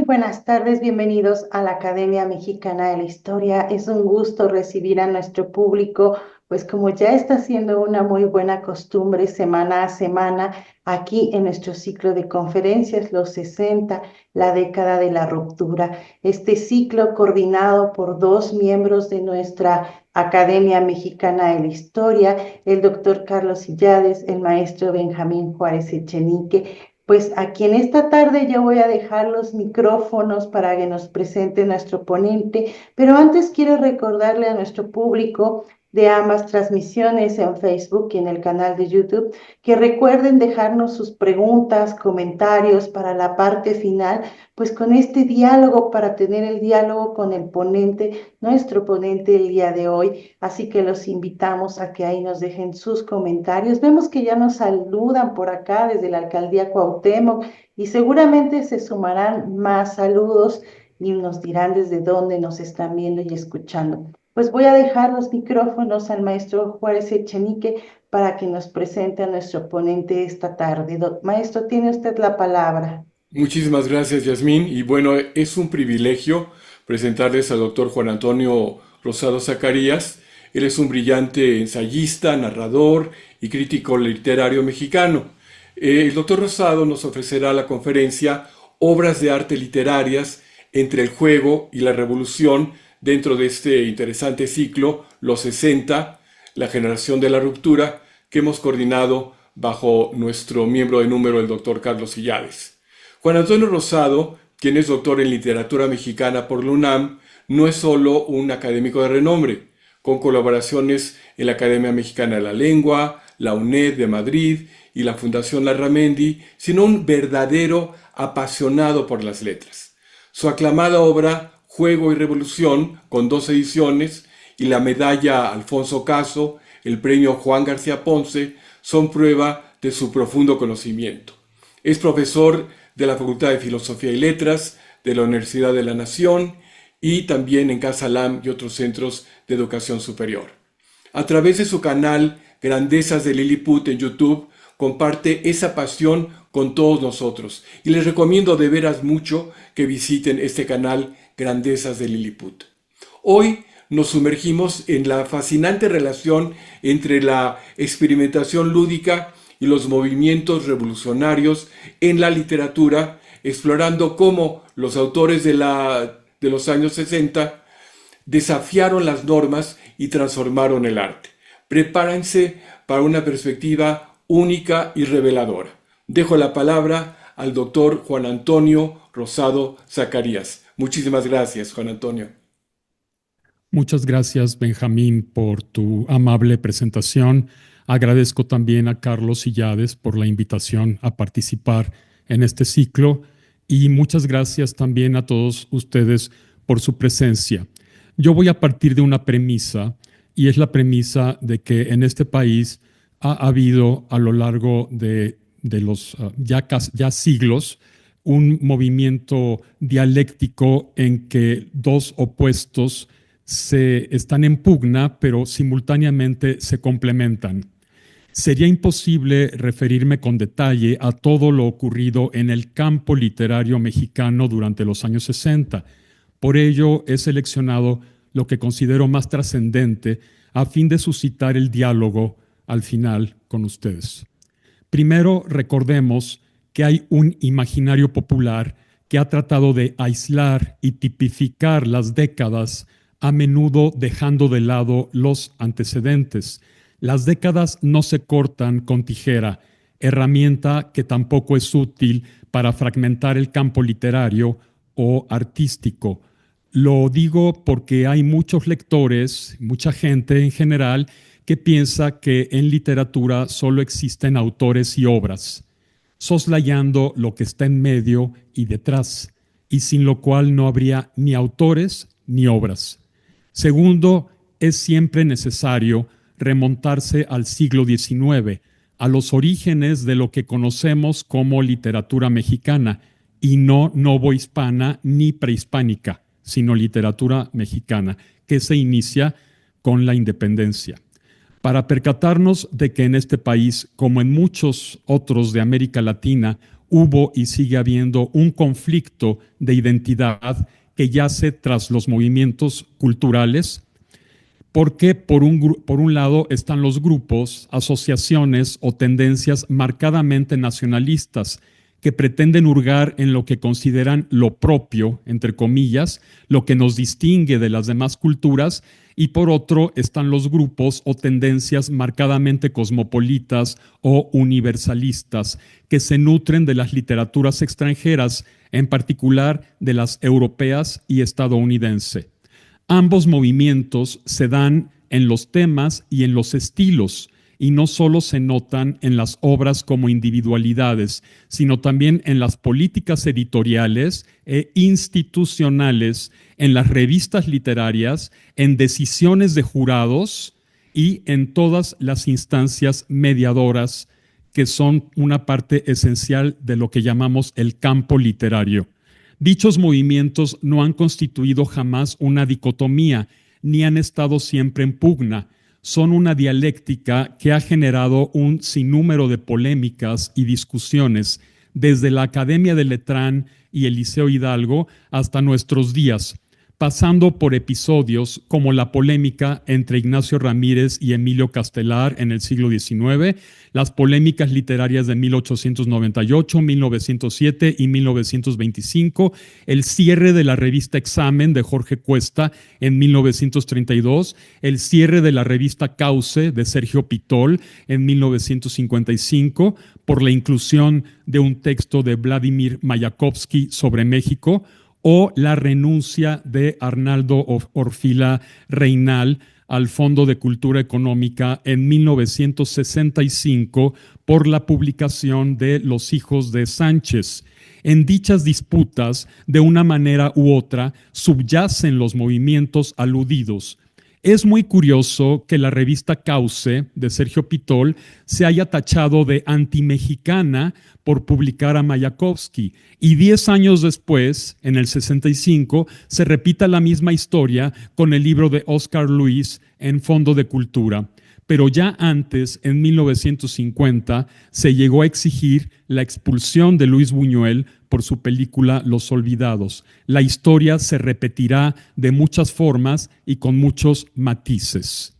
buenas tardes, bienvenidos a la Academia Mexicana de la Historia. Es un gusto recibir a nuestro público, pues como ya está siendo una muy buena costumbre semana a semana, aquí en nuestro ciclo de conferencias, los 60, la década de la ruptura. Este ciclo coordinado por dos miembros de nuestra Academia Mexicana de la Historia, el doctor Carlos Illades, el maestro Benjamín Juárez Echenique. Pues aquí en esta tarde yo voy a dejar los micrófonos para que nos presente nuestro ponente, pero antes quiero recordarle a nuestro público de ambas transmisiones en Facebook y en el canal de YouTube que recuerden dejarnos sus preguntas, comentarios para la parte final, pues con este diálogo, para tener el diálogo con el ponente, nuestro ponente el día de hoy. Así que los invitamos a que ahí nos dejen sus comentarios. Vemos que ya nos saludan por acá desde la alcaldía Cuauhtémoc y seguramente se sumarán más saludos y nos dirán desde dónde nos están viendo y escuchando. Pues voy a dejar los micrófonos al maestro Juárez Echenique para que nos presente a nuestro ponente esta tarde. Maestro, tiene usted la palabra. Muchísimas gracias, Yasmín. Y bueno, es un privilegio presentarles al doctor Juan Antonio Rosado Zacarías. Él es un brillante ensayista, narrador y crítico literario mexicano. El doctor Rosado nos ofrecerá la conferencia Obras de arte literarias entre el juego y la revolución dentro de este interesante ciclo, los 60, la generación de la ruptura, que hemos coordinado bajo nuestro miembro de número, el doctor Carlos Illades. Juan Antonio Rosado, quien es doctor en literatura mexicana por la UNAM, no es solo un académico de renombre, con colaboraciones en la Academia Mexicana de la Lengua, la UNED de Madrid y la Fundación Larramendi, sino un verdadero apasionado por las letras. Su aclamada obra Juego y Revolución, con 2 ediciones, y la medalla Alfonso Caso, el premio Juan García Ponce, son prueba de su profundo conocimiento. Es profesor de la Facultad de Filosofía y Letras de la Universidad de la Nación y también en Casa Lam y otros centros de educación superior. A través de su canal Grandezas de Lilliput en YouTube, comparte esa pasión con todos nosotros y les recomiendo de veras mucho que visiten este canal Grandezas de Lilliput. Hoy nos sumergimos en la fascinante relación entre la experimentación lúdica y los movimientos revolucionarios en la literatura, explorando cómo los autores de los años 60 desafiaron las normas y transformaron el arte. Prepárense para una perspectiva única y reveladora. Dejo la palabra al doctor Juan Antonio Rosado Zacarías. Muchísimas gracias, Juan Antonio. Muchas gracias, Benjamín, por tu amable presentación. Agradezco también a Carlos Illades por la invitación a participar en este ciclo y muchas gracias también a todos ustedes por su presencia. Yo voy a partir de una premisa y es la premisa de que en este país ha habido a lo largo de los ya siglos un movimiento dialéctico en que dos opuestos están en pugna, pero simultáneamente se complementan. Sería imposible referirme con detalle a todo lo ocurrido en el campo literario mexicano durante los años 60. Por ello, he seleccionado lo que considero más trascendente a fin de suscitar el diálogo al final con ustedes. Primero, recordemos que hay un imaginario popular que ha tratado de aislar y tipificar las décadas, a menudo dejando de lado los antecedentes. Las décadas no se cortan con tijera, herramienta que tampoco es útil para fragmentar el campo literario o artístico. Lo digo porque hay muchos lectores, mucha gente en general, que piensa que en literatura solo existen autores y obras, soslayando lo que está en medio y detrás, y sin lo cual no habría ni autores ni obras. Segundo, es siempre necesario remontarse al siglo XIX, a los orígenes de lo que conocemos como literatura mexicana, y no novohispana ni prehispánica, sino literatura mexicana, que se inicia con la independencia. Para percatarnos de que en este país, como en muchos otros de América Latina, hubo y sigue habiendo un conflicto de identidad que yace tras los movimientos culturales, porque por un lado están los grupos, asociaciones o tendencias marcadamente nacionalistas que pretenden hurgar en lo que consideran lo propio, entre comillas, lo que nos distingue de las demás culturas, y por otro están los grupos o tendencias marcadamente cosmopolitas o universalistas que se nutren de las literaturas extranjeras, en particular de las europeas y estadounidense. Ambos movimientos se dan en los temas y en los estilos, y no solo se notan en las obras como individualidades, sino también en las políticas editoriales e institucionales, en las revistas literarias, en decisiones de jurados y en todas las instancias mediadoras que son una parte esencial de lo que llamamos el campo literario. Dichos movimientos no han constituido jamás una dicotomía, ni han estado siempre en pugna. Son una dialéctica que ha generado un sinnúmero de polémicas y discusiones, desde la Academia de Letrán y el Liceo Hidalgo hasta nuestros días, pasando por episodios como la polémica entre Ignacio Ramírez y Emilio Castelar en el siglo XIX, las polémicas literarias de 1898, 1907 y 1925, el cierre de la revista Examen de Jorge Cuesta en 1932, el cierre de la revista Cauce de Sergio Pitol en 1955 por la inclusión de un texto de Vladimir Mayakovsky sobre México, o la renuncia de Arnaldo Orfila Reinal al Fondo de Cultura Económica en 1965 por la publicación de Los hijos de Sánchez. En dichas disputas, de una manera u otra, subyacen los movimientos aludidos. Es muy curioso que la revista Cauce de Sergio Pitol se haya tachado de antimexicana por publicar a Mayakovsky, y 10 años después, en el 65, se repita la misma historia con el libro de Oscar Luis en Fondo de Cultura. Pero ya antes, en 1950, se llegó a exigir la expulsión de Luis Buñuel por su película Los Olvidados. La historia se repetirá de muchas formas y con muchos matices.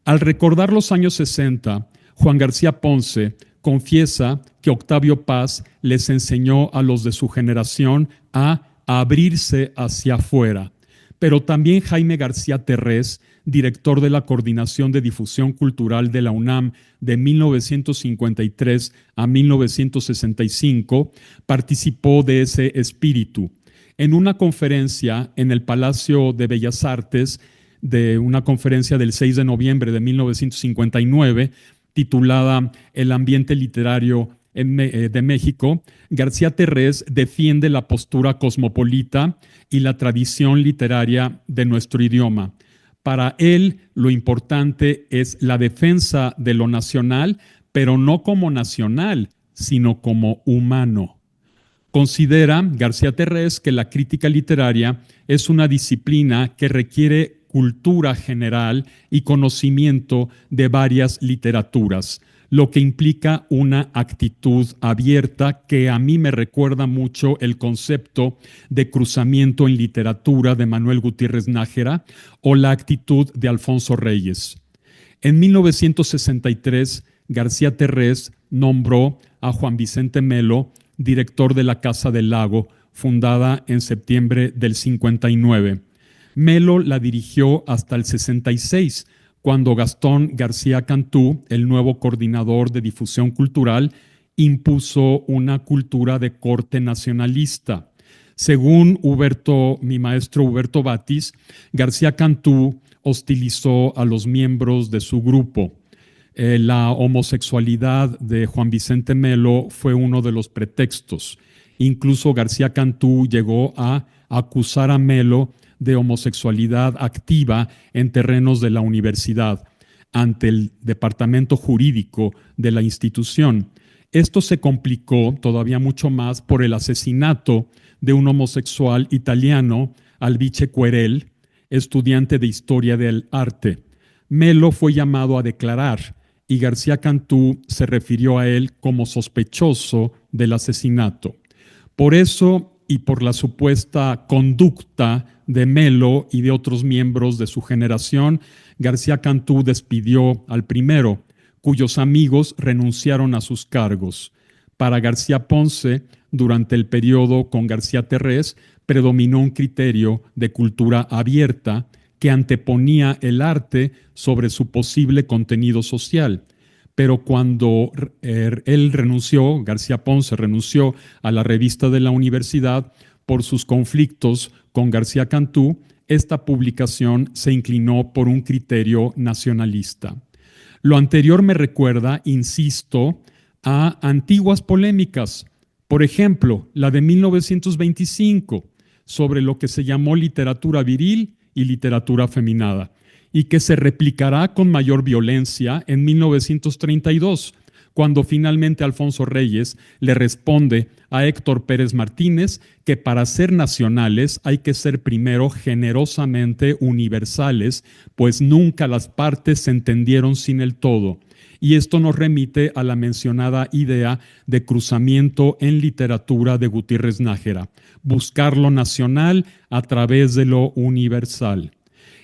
Al recordar los años 60, Juan García Ponce confiesa que Octavio Paz les enseñó a los de su generación a abrirse hacia afuera. Pero también Jaime García Terrés, director de la Coordinación de Difusión Cultural de la UNAM de 1953 a 1965, participó de ese espíritu. En una conferencia en el Palacio de Bellas Artes, de una conferencia del 6 de noviembre de 1959, titulada El ambiente literario de México, García Terrés defiende la postura cosmopolita y la tradición literaria de nuestro idioma. Para él, lo importante es la defensa de lo nacional, pero no como nacional, sino como humano. Considera García Terrés que la crítica literaria es una disciplina que requiere cultura general y conocimiento de varias literaturas, lo que implica una actitud abierta que a mí me recuerda mucho el concepto de cruzamiento en literatura de Manuel Gutiérrez Nájera o la actitud de Alfonso Reyes. En 1963, García Terrés nombró a Juan Vicente Melo director de la Casa del Lago, fundada en septiembre del 59. Melo la dirigió hasta el 66, cuando Gastón García Cantú, el nuevo coordinador de difusión cultural, impuso una cultura de corte nacionalista. Según mi maestro Huberto Batis, García Cantú hostilizó a los miembros de su grupo. La homosexualidad de Juan Vicente Melo fue uno de los pretextos. Incluso García Cantú llegó a acusar a Melo de homosexualidad activa en terrenos de la universidad ante el departamento jurídico de la institución. Esto se complicó todavía mucho más por el asesinato de un homosexual italiano, Albice Querel, estudiante de Historia del Arte. Melo fue llamado a declarar y García Cantú se refirió a él como sospechoso del asesinato. Por eso y por la supuesta conducta de Melo y de otros miembros de su generación, García Cantú despidió al primero, cuyos amigos renunciaron a sus cargos. Para García Ponce, durante el periodo con García Terrés, predominó un criterio de cultura abierta que anteponía el arte sobre su posible contenido social. Pero cuando él renunció, García Ponce renunció a la revista de la universidad por sus conflictos con García Cantú, esta publicación se inclinó por un criterio nacionalista. Lo anterior me recuerda, insisto, a antiguas polémicas. Por ejemplo, la de 1925, sobre lo que se llamó literatura viril y literatura afeminada, y que se replicará con mayor violencia en 1932, cuando finalmente Alfonso Reyes le responde a Héctor Pérez Martínez que para ser nacionales hay que ser primero generosamente universales, pues nunca las partes se entendieron sin el todo. Y esto nos remite a la mencionada idea de cruzamiento en literatura de Gutiérrez Nájera, buscar lo nacional a través de lo universal.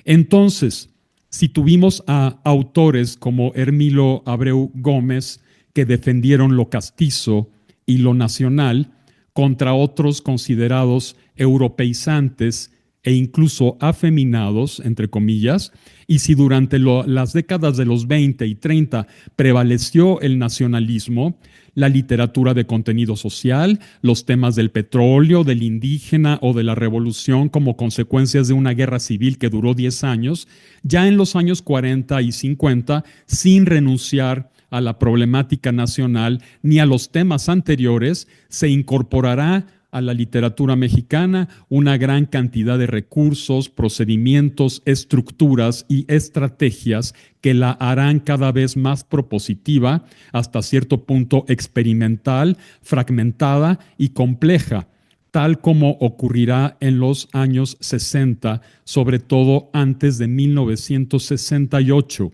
Entonces, si tuvimos a autores como Hermilo Abreu Gómez, que defendieron lo castizo y lo nacional contra otros considerados europeizantes e incluso afeminados, entre comillas, y si durante las décadas de los 20 y 30 prevaleció el nacionalismo, la literatura de contenido social, los temas del petróleo, del indígena o de la revolución como consecuencias de una guerra civil que duró 10 años, ya en los años 40 y 50, sin renunciar a la problemática nacional ni a los temas anteriores, se incorporará a la literatura mexicana una gran cantidad de recursos, procedimientos, estructuras y estrategias que la harán cada vez más propositiva, hasta cierto punto experimental, fragmentada y compleja, tal como ocurrirá en los años 60, sobre todo antes de 1968.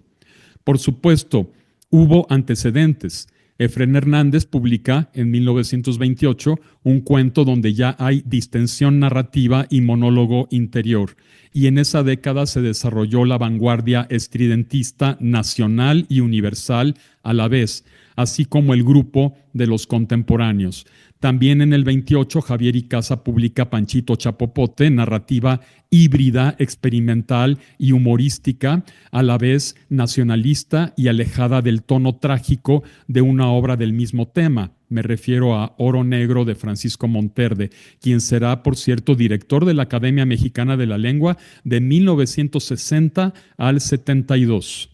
Por supuesto, hubo antecedentes. Efrén Hernández publica en 1928 un cuento donde ya hay distensión narrativa y monólogo interior, y en esa década se desarrolló la vanguardia estridentista nacional y universal a la vez, así como el grupo de los contemporáneos. También en el 28 Javier Icaza publica Panchito Chapopote, narrativa híbrida, experimental y humorística, a la vez nacionalista y alejada del tono trágico de una obra del mismo tema. Me refiero a Oro Negro de Francisco Monterde, quien será, por cierto, director de la Academia Mexicana de la Lengua de 1960 al 72.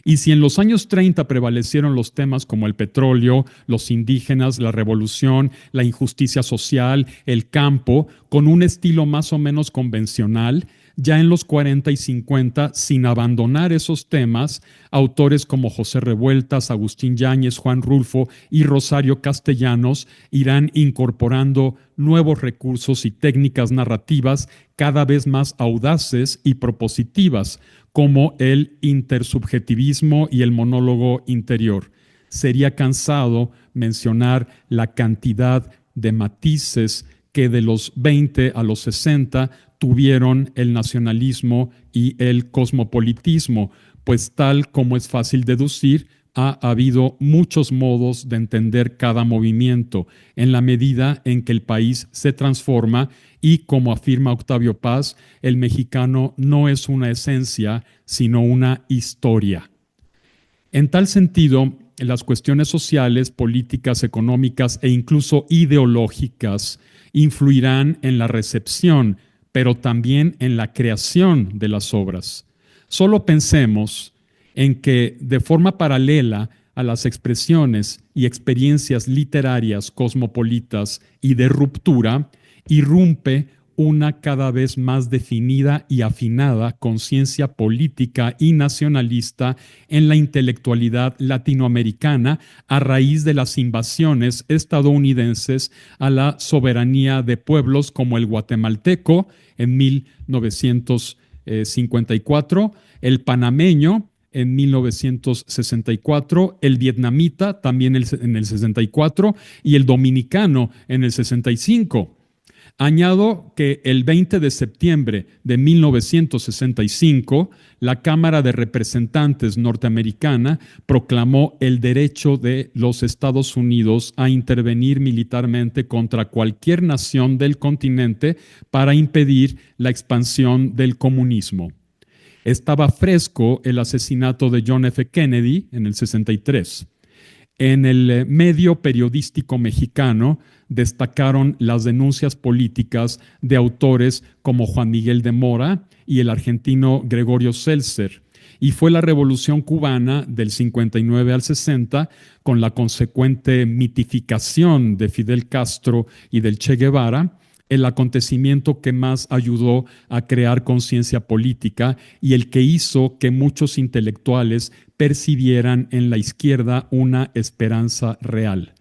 Y si en los años 30 prevalecieron los temas como el petróleo, los indígenas, la revolución, la injusticia social, el campo, con un estilo más o menos convencional, ya en los 40 y 50, sin abandonar esos temas, autores como José Revueltas, Agustín Yáñez, Juan Rulfo y Rosario Castellanos irán incorporando nuevos recursos y técnicas narrativas cada vez más audaces y propositivas, como el intersubjetivismo y el monólogo interior. Sería cansado mencionar la cantidad de matices que de los 20 a los 60 tuvieron el nacionalismo y el cosmopolitismo, pues tal como es fácil deducir, ha habido muchos modos de entender cada movimiento en la medida en que el país se transforma y, como afirma Octavio Paz, el mexicano no es una esencia, sino una historia. En tal sentido, las cuestiones sociales, políticas, económicas e incluso ideológicas influirán en la recepción, pero también en la creación de las obras. Solo pensemos en que, de forma paralela a las expresiones y experiencias literarias cosmopolitas y de ruptura, irrumpe una cada vez más definida y afinada conciencia política y nacionalista en la intelectualidad latinoamericana a raíz de las invasiones estadounidenses a la soberanía de pueblos como el guatemalteco en 1954, el panameño en 1964, el vietnamita también en el 64 y el dominicano en el 65. Añado que el 20 de septiembre de 1965, la Cámara de Representantes norteamericana proclamó el derecho de los Estados Unidos a intervenir militarmente contra cualquier nación del continente para impedir la expansión del comunismo. Estaba fresco el asesinato de John F. Kennedy en el 63. En el medio periodístico mexicano destacaron las denuncias políticas de autores como Juan Miguel de Mora y el argentino Gregorio Seltzer, y fue la Revolución Cubana del 59 al 60, con la consecuente mitificación de Fidel Castro y del Che Guevara, el acontecimiento que más ayudó a crear conciencia política y el que hizo que muchos intelectuales percibieran en la izquierda una esperanza real.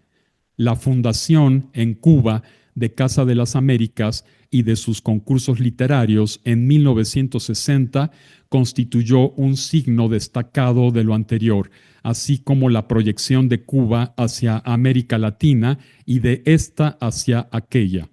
La fundación en Cuba de Casa de las Américas y de sus concursos literarios en 1960 constituyó un signo destacado de lo anterior, así como la proyección de Cuba hacia América Latina y de esta hacia aquella.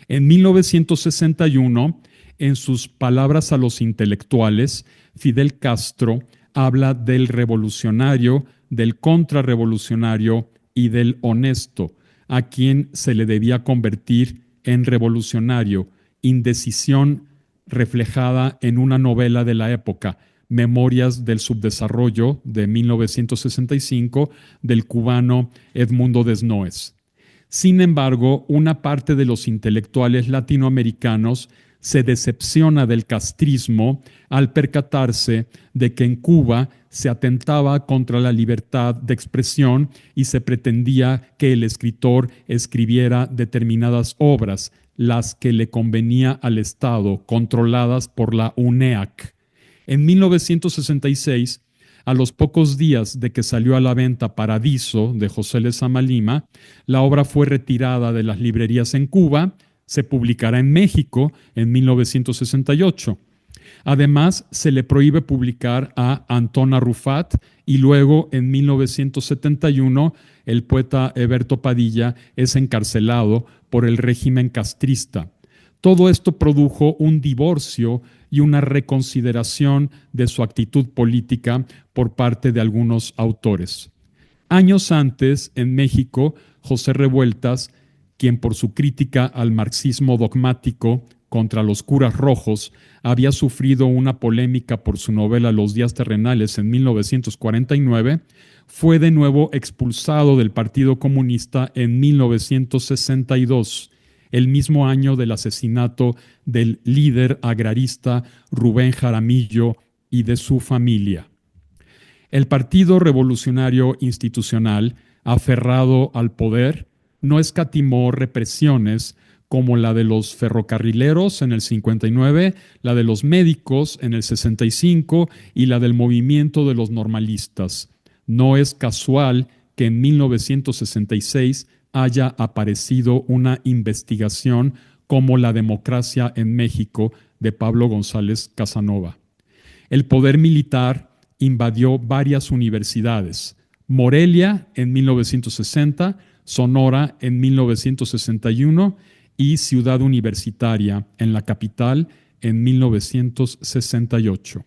En 1961, en sus palabras a los intelectuales, Fidel Castro habla del revolucionario, del contrarrevolucionario y del honesto, a quien se le debía convertir en revolucionario, indecisión reflejada en una novela de la época, Memorias del Subdesarrollo, de 1965, del cubano Edmundo Desnoes. Sin embargo, una parte de los intelectuales latinoamericanos se decepciona del castrismo al percatarse de que en Cuba se atentaba contra la libertad de expresión y se pretendía que el escritor escribiera determinadas obras, las que le convenía al Estado, controladas por la UNEAC. En 1966, a los pocos días de que salió a la venta Paradiso, de José Lezama Lima, la obra fue retirada de las librerías en Cuba. Se publicará en México en 1968. Además, se le prohíbe publicar a Antón Arrufat y luego, en 1971, el poeta Heberto Padilla es encarcelado por el régimen castrista. Todo esto produjo un divorcio y una reconsideración de su actitud política por parte de algunos autores. Años antes, en México, José Revueltas, quien por su crítica al marxismo dogmático contra los curas rojos había sufrido una polémica por su novela Los días terrenales en 1949, fue de nuevo expulsado del Partido Comunista en 1962, el mismo año del asesinato del líder agrarista Rubén Jaramillo y de su familia. El Partido Revolucionario Institucional, aferrado al poder, no escatimó represiones como la de los ferrocarrileros en el 59, la de los médicos en el 65 y la del movimiento de los normalistas. No es casual que en 1966 haya aparecido una investigación como La democracia en México de Pablo González Casanova. El poder militar invadió varias universidades: Morelia en 1960, Sonora en 1961 y Ciudad Universitaria en la capital en 1968.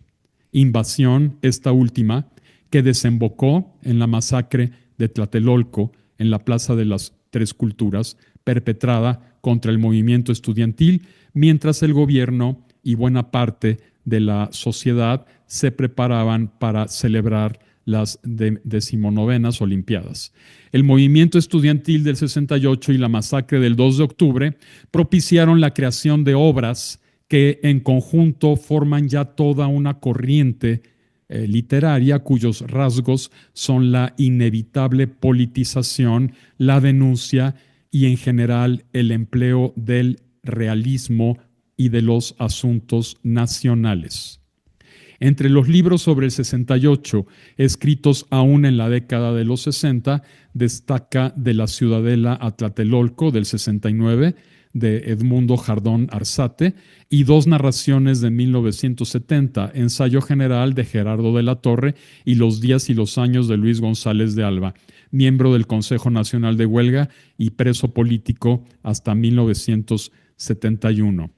Invasión, esta última, que desembocó en la masacre de Tlatelolco en la Plaza de las Tres Culturas, perpetrada contra el movimiento estudiantil, mientras el gobierno y buena parte de la sociedad se preparaban para celebrar las 19ª Olimpiadas. El movimiento estudiantil del 68 y la masacre del 2 de octubre propiciaron la creación de obras que en conjunto forman ya toda una corriente literaria cuyos rasgos son la inevitable politización, la denuncia y en general el empleo del realismo y de los asuntos nacionales. Entre los libros sobre el 68, escritos aún en la década de los 60, destaca De la Ciudadela a Tlatelolco del 69, de Edmundo Jardón Arzate, y dos narraciones de 1970, Ensayo General de Gerardo de la Torre y Los días y los años de Luis González de Alba, miembro del Consejo Nacional de Huelga y preso político hasta 1971.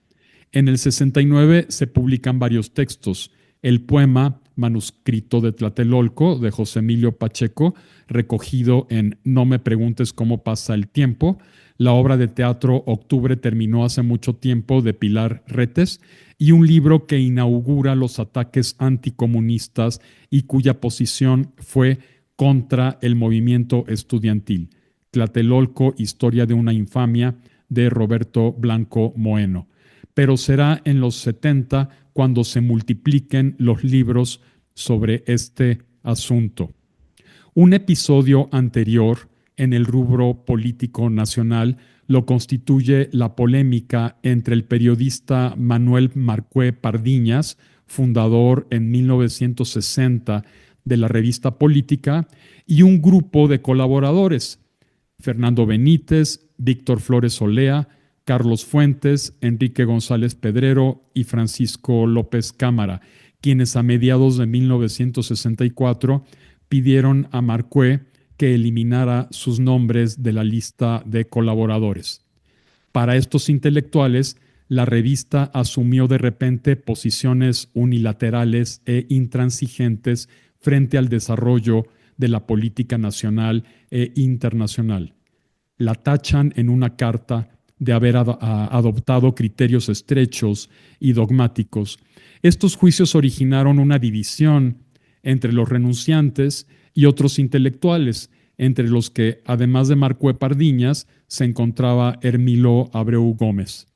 En el 69 se publican varios textos: el poema Manuscrito de Tlatelolco, de José Emilio Pacheco, recogido en No me preguntes cómo pasa el tiempo; la obra de teatro Octubre terminó hace mucho tiempo, de Pilar Retes; y un libro que inaugura los ataques anticomunistas y cuya posición fue contra el movimiento estudiantil, Tlatelolco, Historia de una infamia, de Roberto Blanco Moeno. Pero será en los 70 cuando se multipliquen los libros sobre este asunto. Un episodio anterior en el rubro político nacional lo constituye la polémica entre el periodista Manuel Marcué Pardiñas, fundador en 1960 de la revista Política, y un grupo de colaboradores: Fernando Benítez, Víctor Flores Olea, Carlos Fuentes, Enrique González Pedrero y Francisco López Cámara, quienes a mediados de 1964 pidieron a Marcué que eliminara sus nombres de la lista de colaboradores. Para estos intelectuales, la revista asumió de repente posiciones unilaterales e intransigentes frente al desarrollo de la política nacional e internacional. La tachan en una carta de haber adoptado criterios estrechos y dogmáticos. Estos juicios originaron una división entre los renunciantes y otros intelectuales, entre los que, además de Marcué Pardiñas, se encontraba Hermilo Abreu Gómez.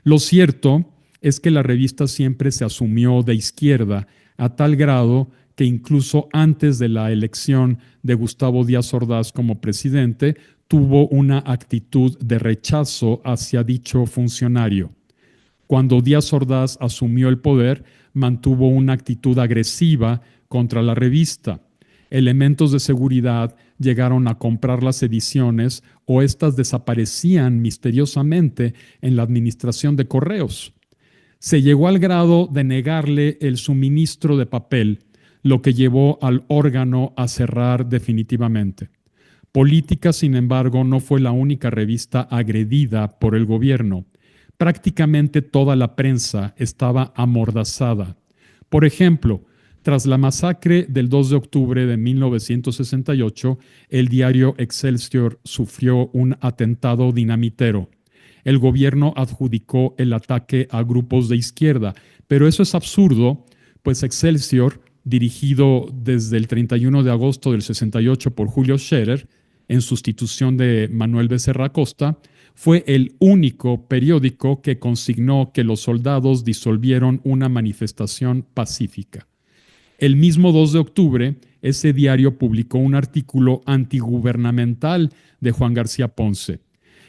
Lo cierto es que la revista siempre se asumió de izquierda, a tal grado que incluso antes de la elección de Gustavo Díaz Ordaz como presidente, tuvo una actitud de rechazo hacia dicho funcionario. Cuando Díaz Ordaz asumió el poder, mantuvo una actitud agresiva contra la revista. Elementos de seguridad llegaron a comprar las ediciones o éstas desaparecían misteriosamente en la administración de correos. Se llegó al grado de negarle el suministro de papel, lo que llevó al órgano a cerrar definitivamente. Política, sin embargo, no fue la única revista agredida por el gobierno. Prácticamente toda la prensa estaba amordazada. Por ejemplo, tras la masacre del 2 de octubre de 1968, el diario Excelsior sufrió un atentado dinamitero. El gobierno adjudicó el ataque a grupos de izquierda, pero eso es absurdo, pues Excelsior, dirigido desde el 31 de agosto del 68 por Julio Scherer, en sustitución de Manuel Becerra Acosta, fue el único periódico que consignó que los soldados disolvieron una manifestación pacífica. El mismo 2 de octubre, ese diario publicó un artículo antigubernamental de Juan García Ponce.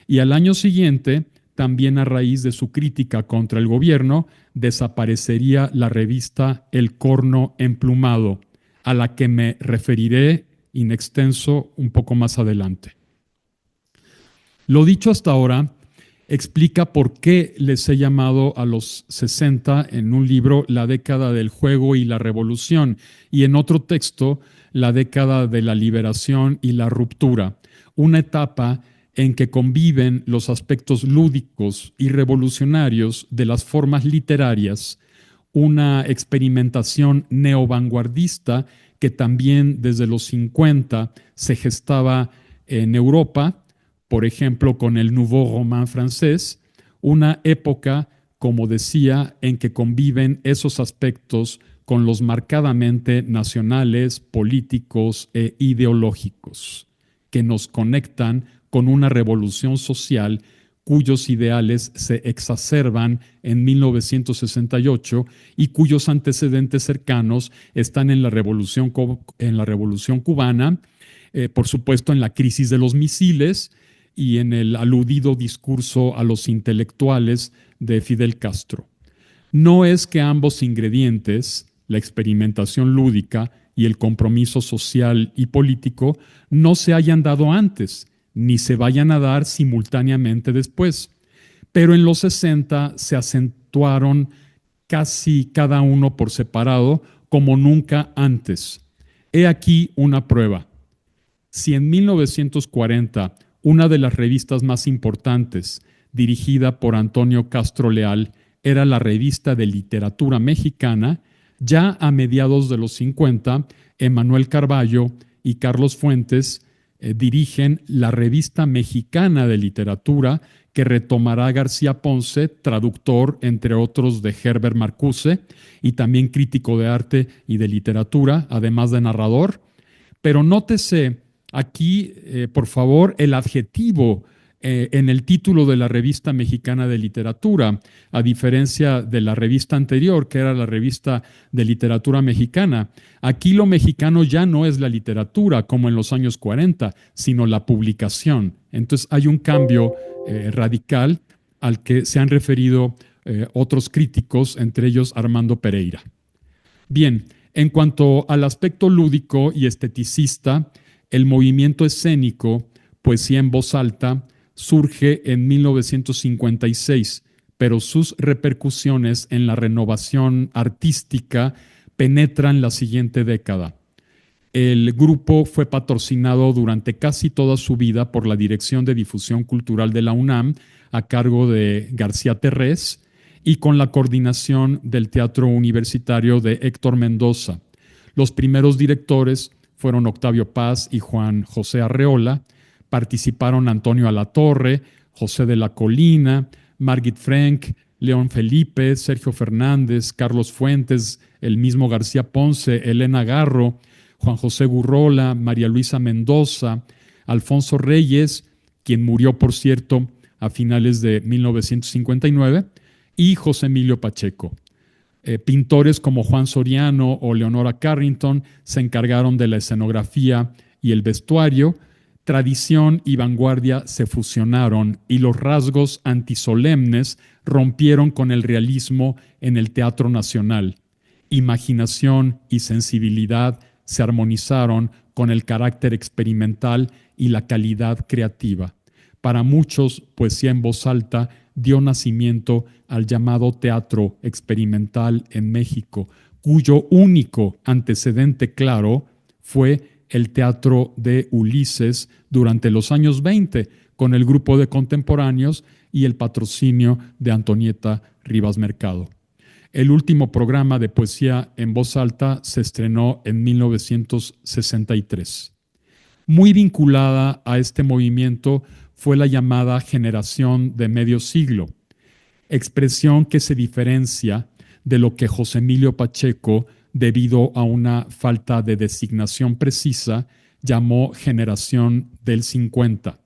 Y al año siguiente, también a raíz de su crítica contra el gobierno, desaparecería la revista El Corno Emplumado, a la que me referiré in extenso un poco más adelante. Lo dicho hasta ahora explica por qué les he llamado a los 60 en un libro la década del juego y la revolución, y en otro texto la década de la liberación y la ruptura, una etapa en que conviven los aspectos lúdicos y revolucionarios de las formas literarias, una experimentación neovanguardista que también desde los 50 se gestaba en Europa, por ejemplo con el Nouveau Roman francés, una época, como decía, en que conviven esos aspectos con los marcadamente nacionales, políticos e ideológicos, que nos conectan con una revolución social cuyos ideales se exacerban en 1968 y cuyos antecedentes cercanos están en la Revolución Cubana, por supuesto en la crisis de los misiles y en el aludido discurso a los intelectuales de Fidel Castro. No es que ambos ingredientes, la experimentación lúdica y el compromiso social y político, no se hayan dado antes, ni se vayan a dar simultáneamente después. pero en los 60 se acentuaron casi cada uno por separado como nunca antes. He aquí una prueba. Si en 1940 una de las revistas más importantes, dirigida por Antonio Castro Leal, era la Revista de Literatura Mexicana, ya a mediados de los 50, Emanuel Carballo y Carlos Fuentes dirigen la Revista Mexicana de Literatura, que retomará García Ponce, traductor, entre otros, de Herbert Marcuse, y también crítico de arte y de literatura, además de narrador. Pero nótese aquí, por favor, el adjetivo en el título de la Revista Mexicana de Literatura, a diferencia de la revista anterior, que era la Revista de Literatura Mexicana. Aquí lo mexicano ya no es la literatura, como en los años 40, sino la publicación. Entonces hay un cambio radical al que se han referido otros críticos, entre ellos Armando Pereira. Bien, en cuanto al aspecto lúdico y esteticista, el movimiento escénico, poesía en voz alta, surge en 1956, pero sus repercusiones en la renovación artística penetran la siguiente década. El grupo fue patrocinado durante casi toda su vida por la Dirección de Difusión Cultural de la UNAM, a cargo de García Terrés, y con la coordinación del Teatro Universitario de Héctor Mendoza. Los primeros directores fueron Octavio Paz y Juan José Arreola. Participaron Antonio Alatorre, José de la Colina, Margit Frank, León Felipe, Sergio Fernández, Carlos Fuentes, el mismo García Ponce, Elena Garro, Juan José Gurrola, María Luisa Mendoza, Alfonso Reyes, quien murió, por cierto, a finales de 1959, y José Emilio Pacheco. Pintores como Juan Soriano o Leonora Carrington se encargaron de la escenografía y el vestuario. Tradición y vanguardia se fusionaron y los rasgos antisolemnes rompieron con el realismo en el Teatro Nacional. Imaginación y sensibilidad se armonizaron con el carácter experimental y la calidad creativa. Para muchos, poesía en voz alta dio nacimiento al llamado teatro experimental en México, cuyo único antecedente claro fue el Teatro de Ulises durante los años 20, con el grupo de contemporáneos y el patrocinio de Antonieta Rivas Mercado. El último programa de poesía en voz alta se estrenó en 1963. Muy vinculada a este movimiento fue la llamada generación de medio siglo, expresión que se diferencia de lo que José Emilio Pacheco, debido a una falta de designación precisa, llamó generación del 50,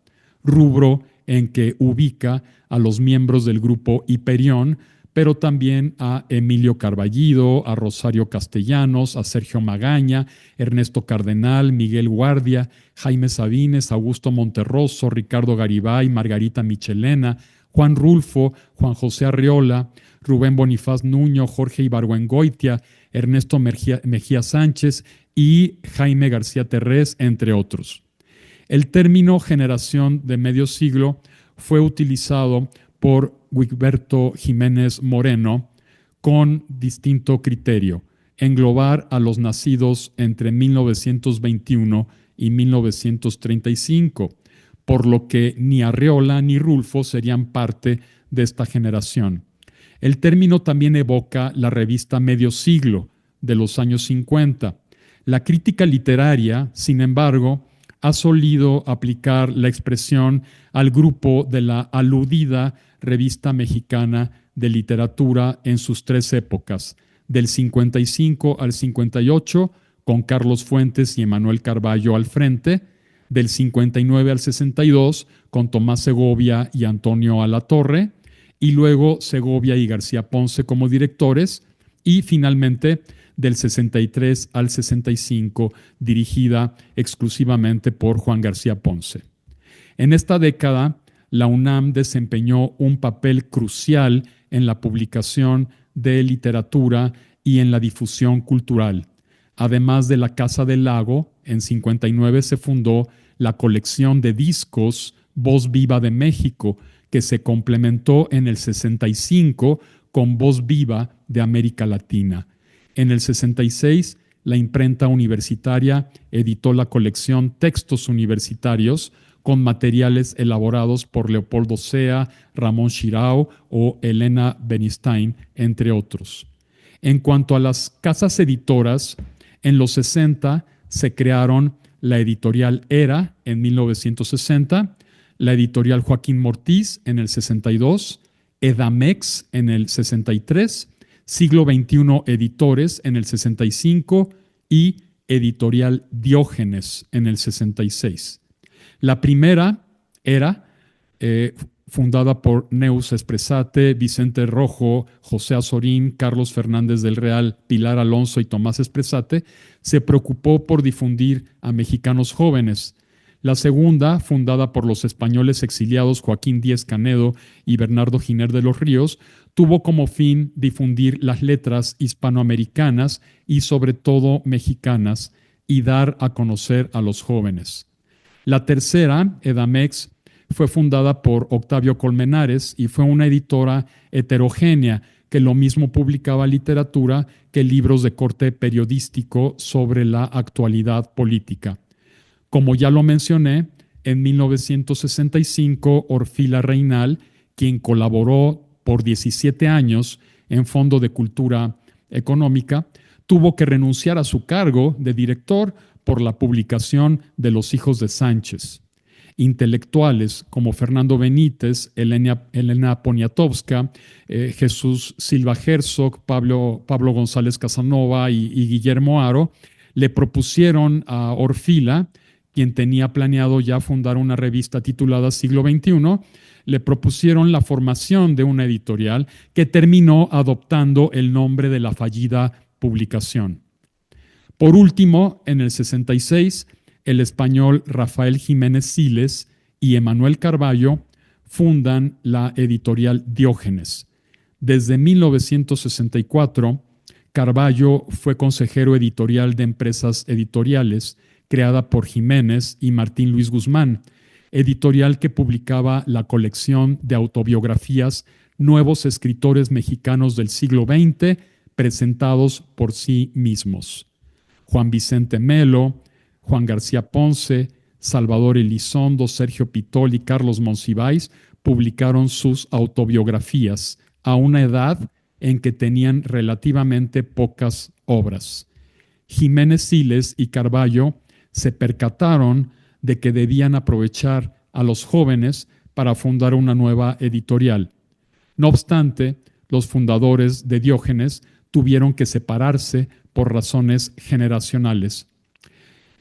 rubro en que ubica a los miembros del grupo Hiperión, pero también a Emilio Carballido, a Rosario Castellanos, a Sergio Magaña, Ernesto Cardenal, Miguel Guardia, Jaime Sabines, Augusto Monterroso, Ricardo Garibay, Margarita Michelena, Juan Rulfo, Juan José Arreola, Rubén Bonifaz Nuño, Jorge Ibargüengoitia, Ernesto Mejía Sánchez y Jaime García Terrés, entre otros. El término generación de medio siglo fue utilizado por Wigberto Jiménez Moreno con distinto criterio: englobar a los nacidos entre 1921 y 1935, por lo que ni Arreola ni Rulfo serían parte de esta generación. El término también evoca la revista Medio Siglo de los años 50. La crítica literaria, sin embargo, ha solido aplicar la expresión al grupo de la aludida Revista Mexicana de Literatura en sus tres épocas, del 55 al 58, con Carlos Fuentes y Emanuel Carballo al frente, del 59 al 62, con Tomás Segovia y Antonio Alatorre, y luego Segovia y García Ponce como directores, y finalmente del 63 al 65, dirigida exclusivamente por Juan García Ponce. En esta década, la UNAM desempeñó un papel crucial en la publicación de literatura y en la difusión cultural. Además de la Casa del Lago, en 59 se fundó la colección de discos Voz Viva de México, que se complementó en el 65 con Voz Viva de América Latina. En el 66, la imprenta universitaria editó la colección Textos Universitarios con materiales elaborados por Leopoldo Sea, Ramón Xirau o Elena Bernstein, entre otros. En cuanto a las casas editoras, en los 60 se crearon la editorial Era en 1960, la editorial Joaquín Mortiz en el 62, Edamex en el 63, Siglo XXI Editores en el 65 y Editorial Diógenes en el 66. La primera era fundada por Neus Espressate, Vicente Rojo, José Azorín, Carlos Fernández del Real, Pilar Alonso y Tomás Espressate, se preocupó por difundir a mexicanos jóvenes. La segunda, fundada por los españoles exiliados Joaquín Díez Canedo y Bernardo Giner de los Ríos, tuvo como fin difundir las letras hispanoamericanas y sobre todo mexicanas y dar a conocer a los jóvenes. La tercera, Edamex, fue fundada por Octavio Colmenares y fue una editora heterogénea que lo mismo publicaba literatura que libros de corte periodístico sobre la actualidad política. Como ya lo mencioné, en 1965 Orfila Reinal, quien colaboró por 17 años en Fondo de Cultura Económica, tuvo que renunciar a su cargo de director por la publicación de Los Hijos de Sánchez. Intelectuales como Fernando Benítez, Elena Poniatowska, Jesús Silva Herzog, Pablo González Casanova y Guillermo Haro le propusieron a Orfila, quien tenía planeado ya fundar una revista titulada Siglo XXI, le propusieron la formación de una editorial que terminó adoptando el nombre de la fallida publicación. Por último, en el 66, el español Rafael Jiménez Siles y Emanuel Carballo fundan la editorial Diógenes. Desde 1964, Carballo fue consejero editorial de Empresas Editoriales, creada por Jiménez y Martín Luis Guzmán, editorial que publicaba la colección de autobiografías Nuevos Escritores Mexicanos del Siglo XX, presentados por sí mismos. Juan Vicente Melo, Juan García Ponce, Salvador Elizondo, Sergio Pitol y Carlos Monsiváis publicaron sus autobiografías a una edad en que tenían relativamente pocas obras. Jiménez Siles y Carballo se percataron de que debían aprovechar a los jóvenes para fundar una nueva editorial. No obstante, los fundadores de Diógenes tuvieron que separarse por razones generacionales.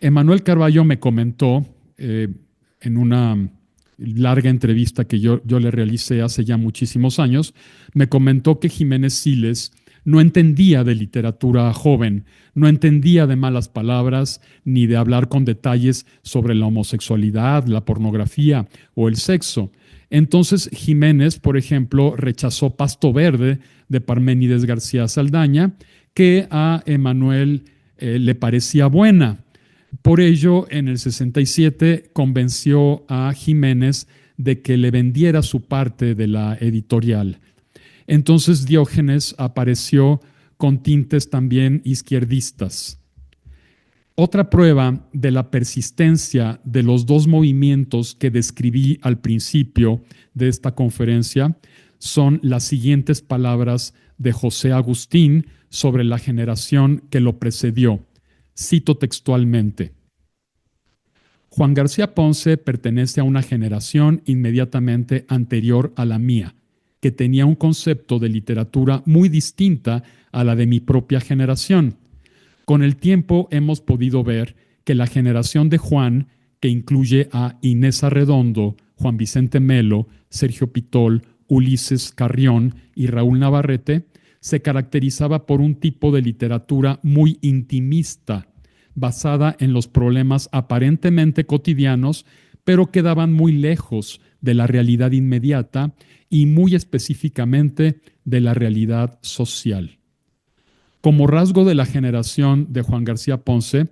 Emanuel Carballo me comentó en una larga entrevista que yo le realicé hace ya muchísimos años, me comentó que Jiménez Siles no entendía de literatura joven, no entendía de malas palabras ni de hablar con detalles sobre la homosexualidad, la pornografía o el sexo. Entonces Jiménez, por ejemplo, rechazó Pasto Verde de Parménides García Saldaña, que a Emanuel le parecía buena. Por ello, en el 67 convenció a Jiménez de que le vendiera su parte de la editorial. Entonces Diógenes apareció con tintes también izquierdistas. Otra prueba de la persistencia de los dos movimientos que describí al principio de esta conferencia son las siguientes palabras de José Agustín sobre la generación que lo precedió. Cito textualmente: Juan García Ponce pertenece a una generación inmediatamente anterior a la mía, que tenía un concepto de literatura muy distinta a la de mi propia generación. Con el tiempo hemos podido ver que la generación de Juan, que incluye a Inés Arredondo, Juan Vicente Melo, Sergio Pitol, Ulises Carrión y Raúl Navarrete, se caracterizaba por un tipo de literatura muy intimista, basada en los problemas aparentemente cotidianos, pero que daban muy lejos de la realidad inmediata y muy específicamente de la realidad social. Como rasgo de la generación de Juan García Ponce,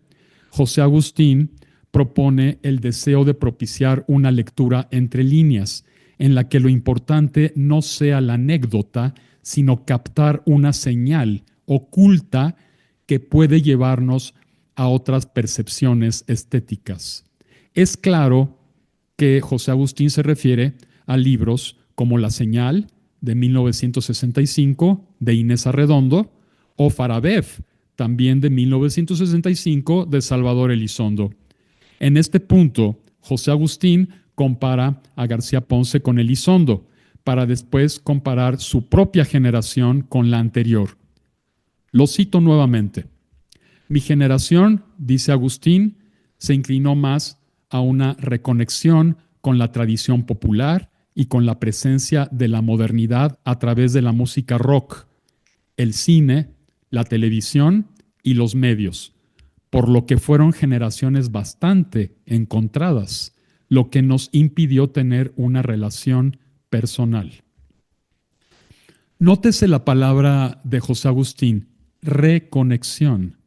José Agustín propone el deseo de propiciar una lectura entre líneas, en la que lo importante no sea la anécdota, sino captar una señal oculta que puede llevarnos a otras percepciones estéticas. Es claro que José Agustín se refiere a libros como La Señal, de 1965, de Inés Arredondo, o Farabev, también de 1965, de Salvador Elizondo. En este punto, José Agustín compara a García Ponce con Elizondo, para después comparar su propia generación con la anterior. Lo cito nuevamente. Mi generación, dice Agustín, se inclinó más a una reconexión con la tradición popular y con la presencia de la modernidad a través de la música rock, el cine, la televisión y los medios, por lo que fueron generaciones bastante encontradas, lo que nos impidió tener una relación personal. Nótese la palabra de José Agustín, reconexión.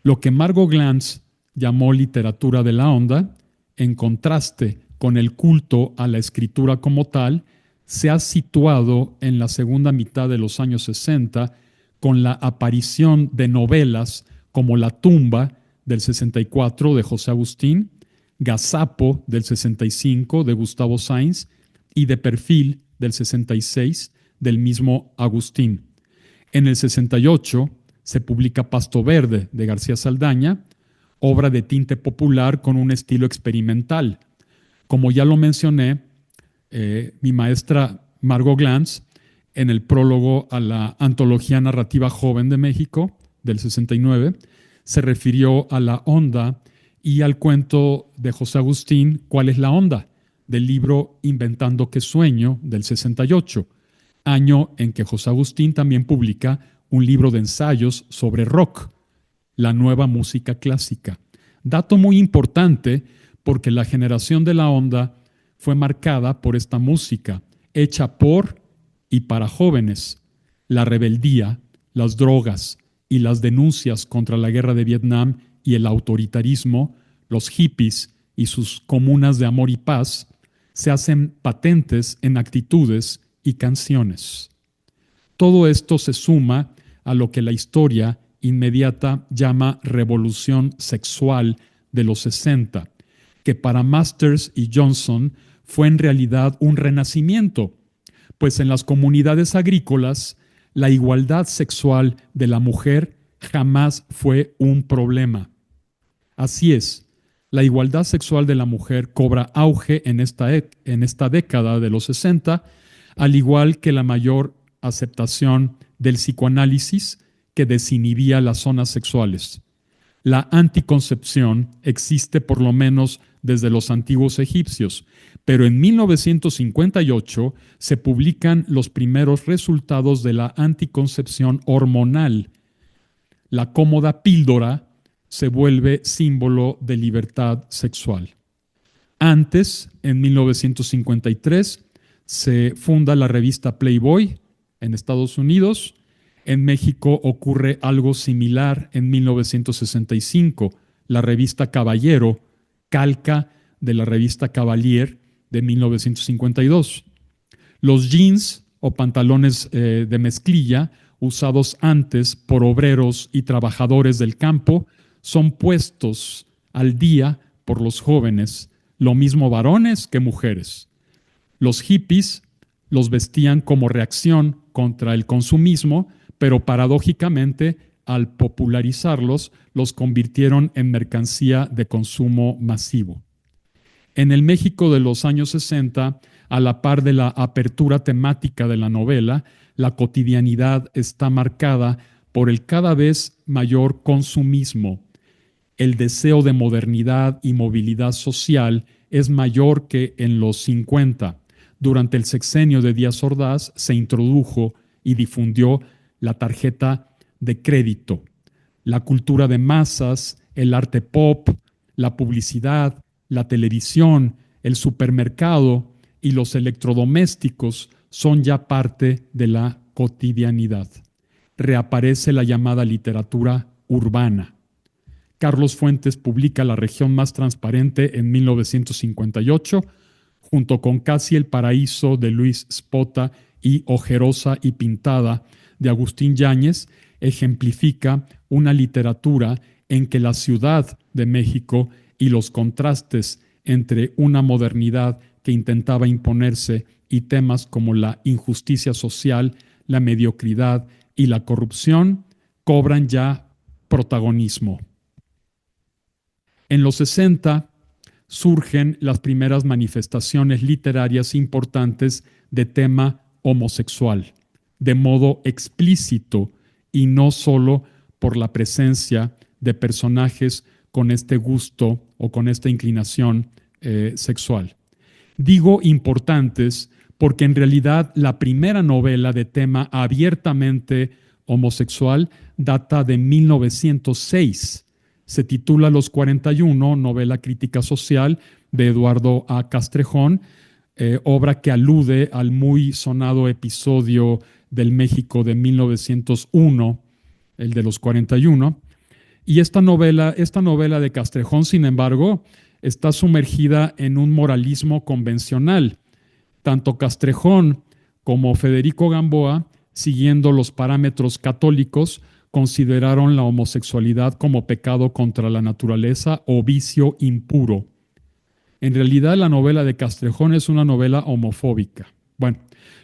Lo que Margot Glantz llamó literatura de la onda, en contraste con el culto a la escritura como tal, se ha situado en la segunda mitad de los años 60 con la aparición de novelas como La tumba del 64 de José Agustín, Gazapo del 65 de Gustavo Sainz y De perfil del 66 del mismo Agustín. En el 68 se publica Pasto Verde de García Saldaña, obra de tinte popular con un estilo experimental. Como ya lo mencioné, mi maestra Margot Glantz, en el prólogo a la Antología Narrativa Joven de México del 69, se refirió a la onda y al cuento de José Agustín, ¿Cuál es la onda?, del libro Inventando que sueño del 68, año en que José Agustín también publica un libro de ensayos sobre rock, la nueva música clásica. Dato muy importante porque la generación de la onda fue marcada por esta música, hecha por y para jóvenes. La rebeldía, las drogas y las denuncias contra la guerra de Vietnam y el autoritarismo, los hippies y sus comunas de amor y paz, se hacen patentes en actitudes y canciones. Todo esto se suma a lo que la historia inmediata llama revolución sexual de los 60, que para Masters y Johnson fue en realidad un renacimiento, pues en las comunidades agrícolas la igualdad sexual de la mujer jamás fue un problema. Así es, la igualdad sexual de la mujer cobra auge en esta década de los 60, al igual que la mayor aceptación del psicoanálisis que desinhibía las zonas sexuales. La anticoncepción existe por lo menos desde los antiguos egipcios, pero en 1958 se publican los primeros resultados de la anticoncepción hormonal. La cómoda píldora se vuelve símbolo de libertad sexual. Antes, en 1953, se funda la revista Playboy en Estados Unidos. En México ocurre algo similar en 1965. La revista Caballero calca de la revista Cavalier de 1952. Los jeans o pantalones de mezclilla usados antes por obreros y trabajadores del campo son puestos al día por los jóvenes, lo mismo varones que mujeres. Los hippies los vestían como reacción contra el consumismo, pero paradójicamente, al popularizarlos, los convirtieron en mercancía de consumo masivo. En el México de los años 60, a la par de la apertura temática de la novela, la cotidianidad está marcada por el cada vez mayor consumismo. El deseo de modernidad y movilidad social es mayor que en los 50. Durante el sexenio de Díaz Ordaz se introdujo y difundió la tarjeta de crédito. La cultura de masas, el arte pop, la publicidad, la televisión, el supermercado y los electrodomésticos son ya parte de la cotidianidad. Reaparece la llamada literatura urbana. Carlos Fuentes publica La región más transparente en 1958, junto con Casi el Paraíso de Luis Spota y Ojerosa y Pintada de Agustín Yáñez, ejemplifica una literatura en que la Ciudad de México y los contrastes entre una modernidad que intentaba imponerse y temas como la injusticia social, la mediocridad y la corrupción cobran ya protagonismo. En los 60 surgen las primeras manifestaciones literarias importantes de tema homosexual, de modo explícito y no solo por la presencia de personajes con este gusto o con esta inclinación sexual. Digo importantes porque en realidad la primera novela de tema abiertamente homosexual data de 1906. Se titula Los 41, novela crítica social de Eduardo A. Castrejón, obra que alude al muy sonado episodio del México de 1901, el de los 41. Y esta novela de Castrejón, sin embargo, está sumergida en un moralismo convencional. Tanto Castrejón como Federico Gamboa, siguiendo los parámetros católicos, consideraron la homosexualidad como pecado contra la naturaleza o vicio impuro. En realidad, la novela de Castrejón es una novela homofóbica. Bueno,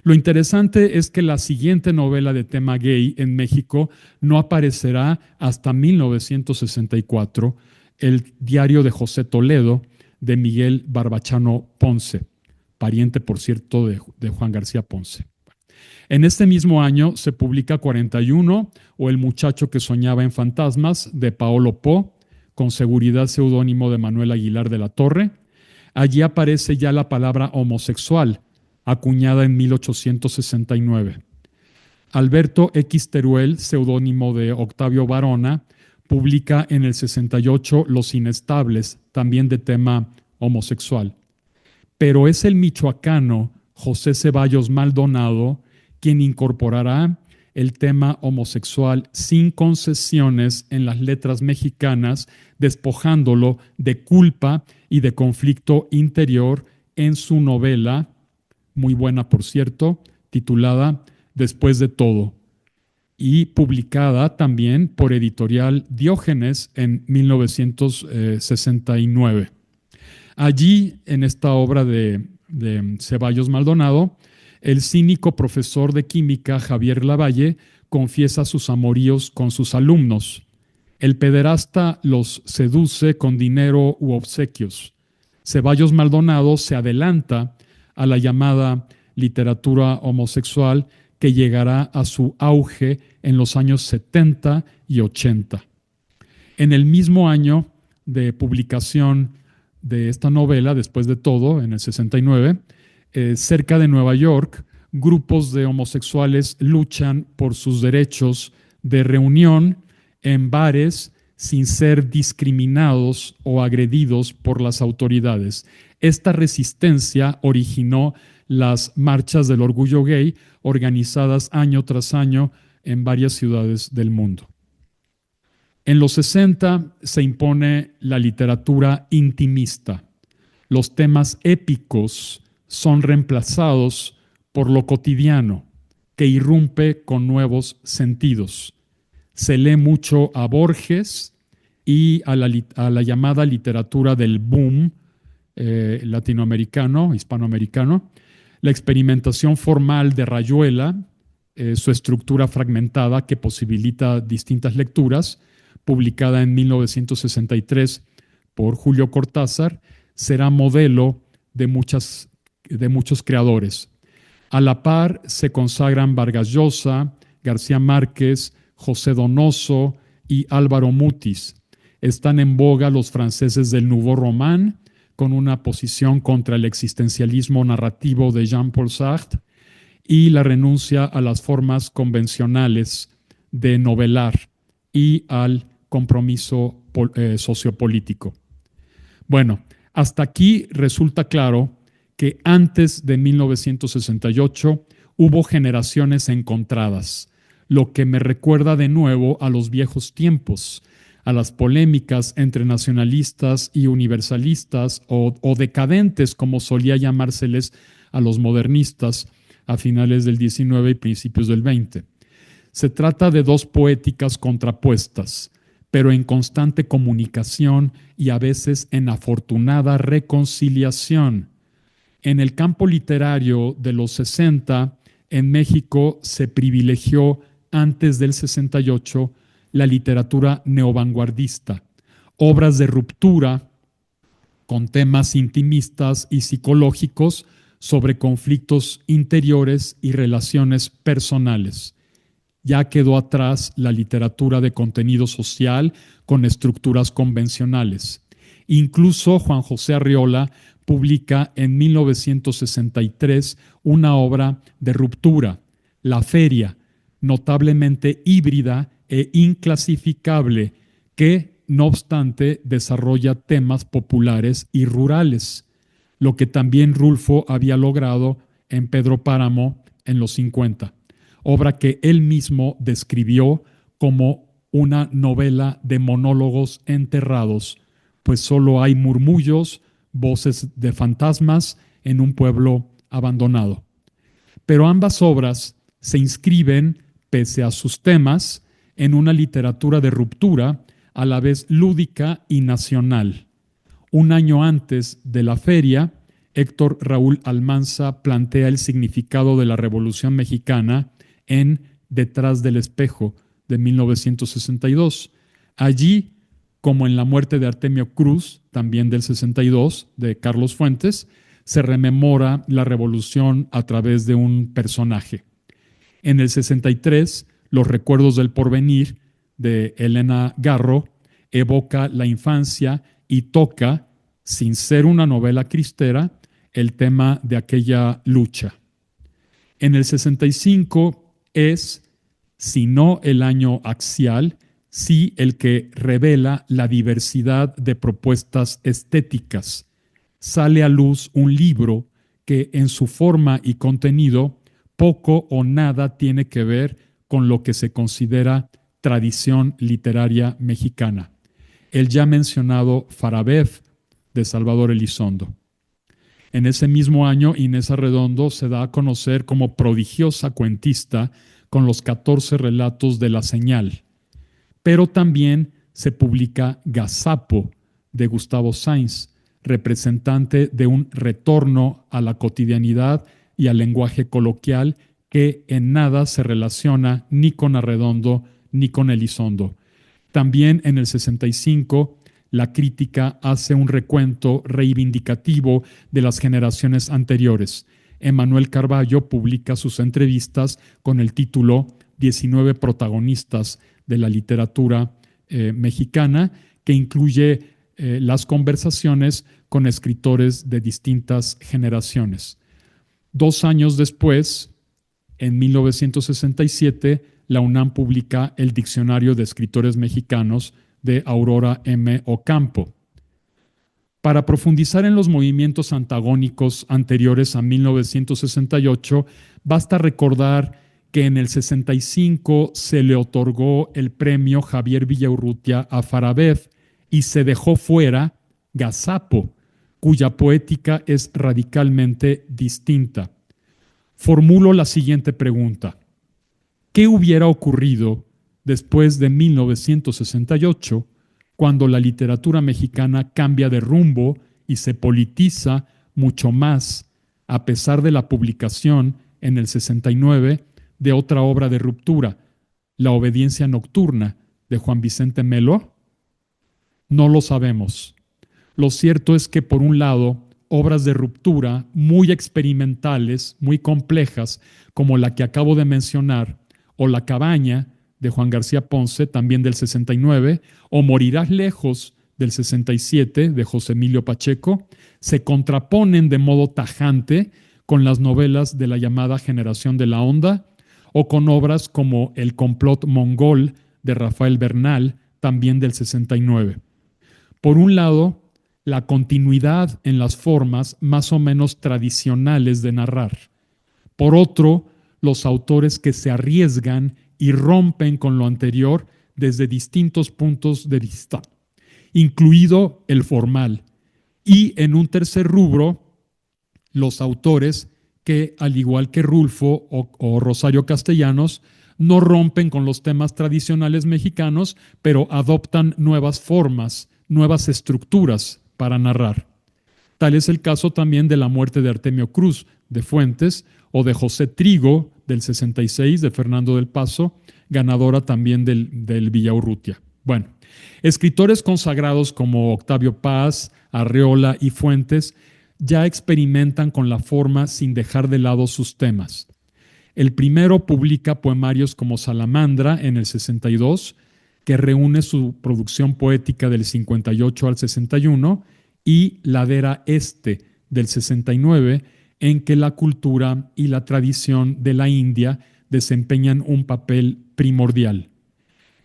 lo interesante es que la siguiente novela de tema gay en México no aparecerá hasta 1964, El diario de José Toledo, de Miguel Barbachano Ponce, pariente, por cierto, de Juan García Ponce. En este mismo año se publica 41, o El muchacho que soñaba en fantasmas, de Paolo Po, con seguridad seudónimo de Manuel Aguilar de la Torre. Allí aparece ya la palabra homosexual, acuñada en 1869. Alberto X. Teruel, seudónimo de Octavio Varona, publica en el 68 Los Inestables, también de tema homosexual. Pero es el michoacano José Ceballos Maldonado quien incorporará el tema homosexual sin concesiones en las letras mexicanas, despojándolo de culpa y de conflicto interior en su novela, muy buena por cierto, titulada Después de todo, y publicada también por Editorial Diógenes en 1969. Allí, en esta obra de Ceballos Maldonado, el cínico profesor de química Javier Lavalle confiesa sus amoríos con sus alumnos. El pederasta los seduce con dinero u obsequios. Ceballos Maldonado se adelanta a la llamada literatura homosexual que llegará a su auge en los años 70 y 80. En el mismo año de publicación de esta novela, Después de todo, en el 69, cerca de Nueva York, grupos de homosexuales luchan por sus derechos de reunión en bares sin ser discriminados o agredidos por las autoridades. Esta resistencia originó las marchas del orgullo gay organizadas año tras año en varias ciudades del mundo. En los 60 se impone la literatura intimista. Los temas épicos son reemplazados por lo cotidiano, que irrumpe con nuevos sentidos. Se lee mucho a Borges y a la llamada literatura del boom latinoamericano, hispanoamericano, la experimentación formal de Rayuela, su estructura fragmentada que posibilita distintas lecturas, publicada en 1963 por Julio Cortázar, será modelo de muchos creadores. A la par se consagran Vargas Llosa, García Márquez, José Donoso y Álvaro Mutis. Están en boga los franceses del Nouveau Roman, con una posición contra el existencialismo narrativo de Jean-Paul Sartre y la renuncia a las formas convencionales de novelar y al compromiso sociopolítico. Bueno, hasta aquí resulta claro que antes de 1968 hubo generaciones encontradas, lo que me recuerda de nuevo a los viejos tiempos, a las polémicas entre nacionalistas y universalistas o decadentes, como solía llamárseles a los modernistas a finales del XIX y principios del XX. Se trata de dos poéticas contrapuestas, pero en constante comunicación y a veces en afortunada reconciliación. En el campo literario de los 60, en México se privilegió antes del 68 la literatura neovanguardista, obras de ruptura con temas intimistas y psicológicos sobre conflictos interiores y relaciones personales. Ya quedó atrás la literatura de contenido social con estructuras convencionales. Incluso Juan José Arriola publica en 1963 una obra de ruptura, La Feria, notablemente híbrida e inclasificable, que, no obstante, desarrolla temas populares y rurales, lo que también Rulfo había logrado en Pedro Páramo en los 50, obra que él mismo describió como una novela de monólogos enterrados, pues solo hay murmullos, voces de fantasmas en un pueblo abandonado. Pero ambas obras se inscriben, pese a sus temas, en una literatura de ruptura, a la vez lúdica y nacional. Un año antes de la feria, Héctor Raúl Almanza plantea el significado de la Revolución Mexicana en Detrás del espejo, de 1962. Allí, como en La muerte de Artemio Cruz, también del 62, de Carlos Fuentes, se rememora la revolución a través de un personaje. En el 63, Los recuerdos del porvenir, de Elena Garro, evoca la infancia y toca, sin ser una novela cristera, el tema de aquella lucha. En el 65 es, si no el año axial, sí el que revela la diversidad de propuestas estéticas. Sale a luz un libro que en su forma y contenido poco o nada tiene que ver con lo que se considera tradición literaria mexicana. El ya mencionado Farabev, de Salvador Elizondo. En ese mismo año, Inés Arredondo se da a conocer como prodigiosa cuentista con los 14 relatos de La Señal. Pero también se publica Gazapo, de Gustavo Sainz, representante de un retorno a la cotidianidad y al lenguaje coloquial que en nada se relaciona ni con Arredondo ni con Elizondo. También en el 65, la crítica hace un recuento reivindicativo de las generaciones anteriores. Emanuel Carballo publica sus entrevistas con el título 19 protagonistas de la literatura mexicana, que incluye las conversaciones con escritores de distintas generaciones. 2 años después, en 1967, la UNAM publica el Diccionario de Escritores Mexicanos de Aurora M. Ocampo. Para profundizar en los movimientos antagónicos anteriores a 1968, basta recordar que en el 65 se le otorgó el premio Javier Villaurrutia a Farabev y se dejó fuera Gazapo, cuya poética es radicalmente distinta. Formulo la siguiente pregunta. ¿Qué hubiera ocurrido después de 1968, cuando la literatura mexicana cambia de rumbo y se politiza mucho más, a pesar de la publicación en el 69 de otra obra de ruptura, La obediencia nocturna, de Juan Vicente Melo? No lo sabemos. Lo cierto es que, por un lado, obras de ruptura muy experimentales, muy complejas, como la que acabo de mencionar, o La cabaña, de Juan García Ponce, también del 69, o Morirás lejos, del 67, de José Emilio Pacheco, se contraponen de modo tajante con las novelas de la llamada generación de la onda, o con obras como El complot mongol, de Rafael Bernal, también del 69. Por un lado, la continuidad en las formas más o menos tradicionales de narrar. Por otro, los autores que se arriesgan y rompen con lo anterior desde distintos puntos de vista, incluido el formal. Y en un tercer rubro, los autores que, al igual que Rulfo o Rosario Castellanos, no rompen con los temas tradicionales mexicanos, pero adoptan nuevas formas, nuevas estructuras para narrar. Tal es el caso también de La muerte de Artemio Cruz, de Fuentes, o de José Trigo, del 66, de Fernando del Paso, ganadora también del Villaurrutia. Bueno, escritores consagrados como Octavio Paz, Arreola y Fuentes ya experimentan con la forma sin dejar de lado sus temas. El primero publica poemarios como Salamandra en el 62, que reúne su producción poética del 58 al 61, y Ladera Este del 69, en que la cultura y la tradición de la India desempeñan un papel primordial.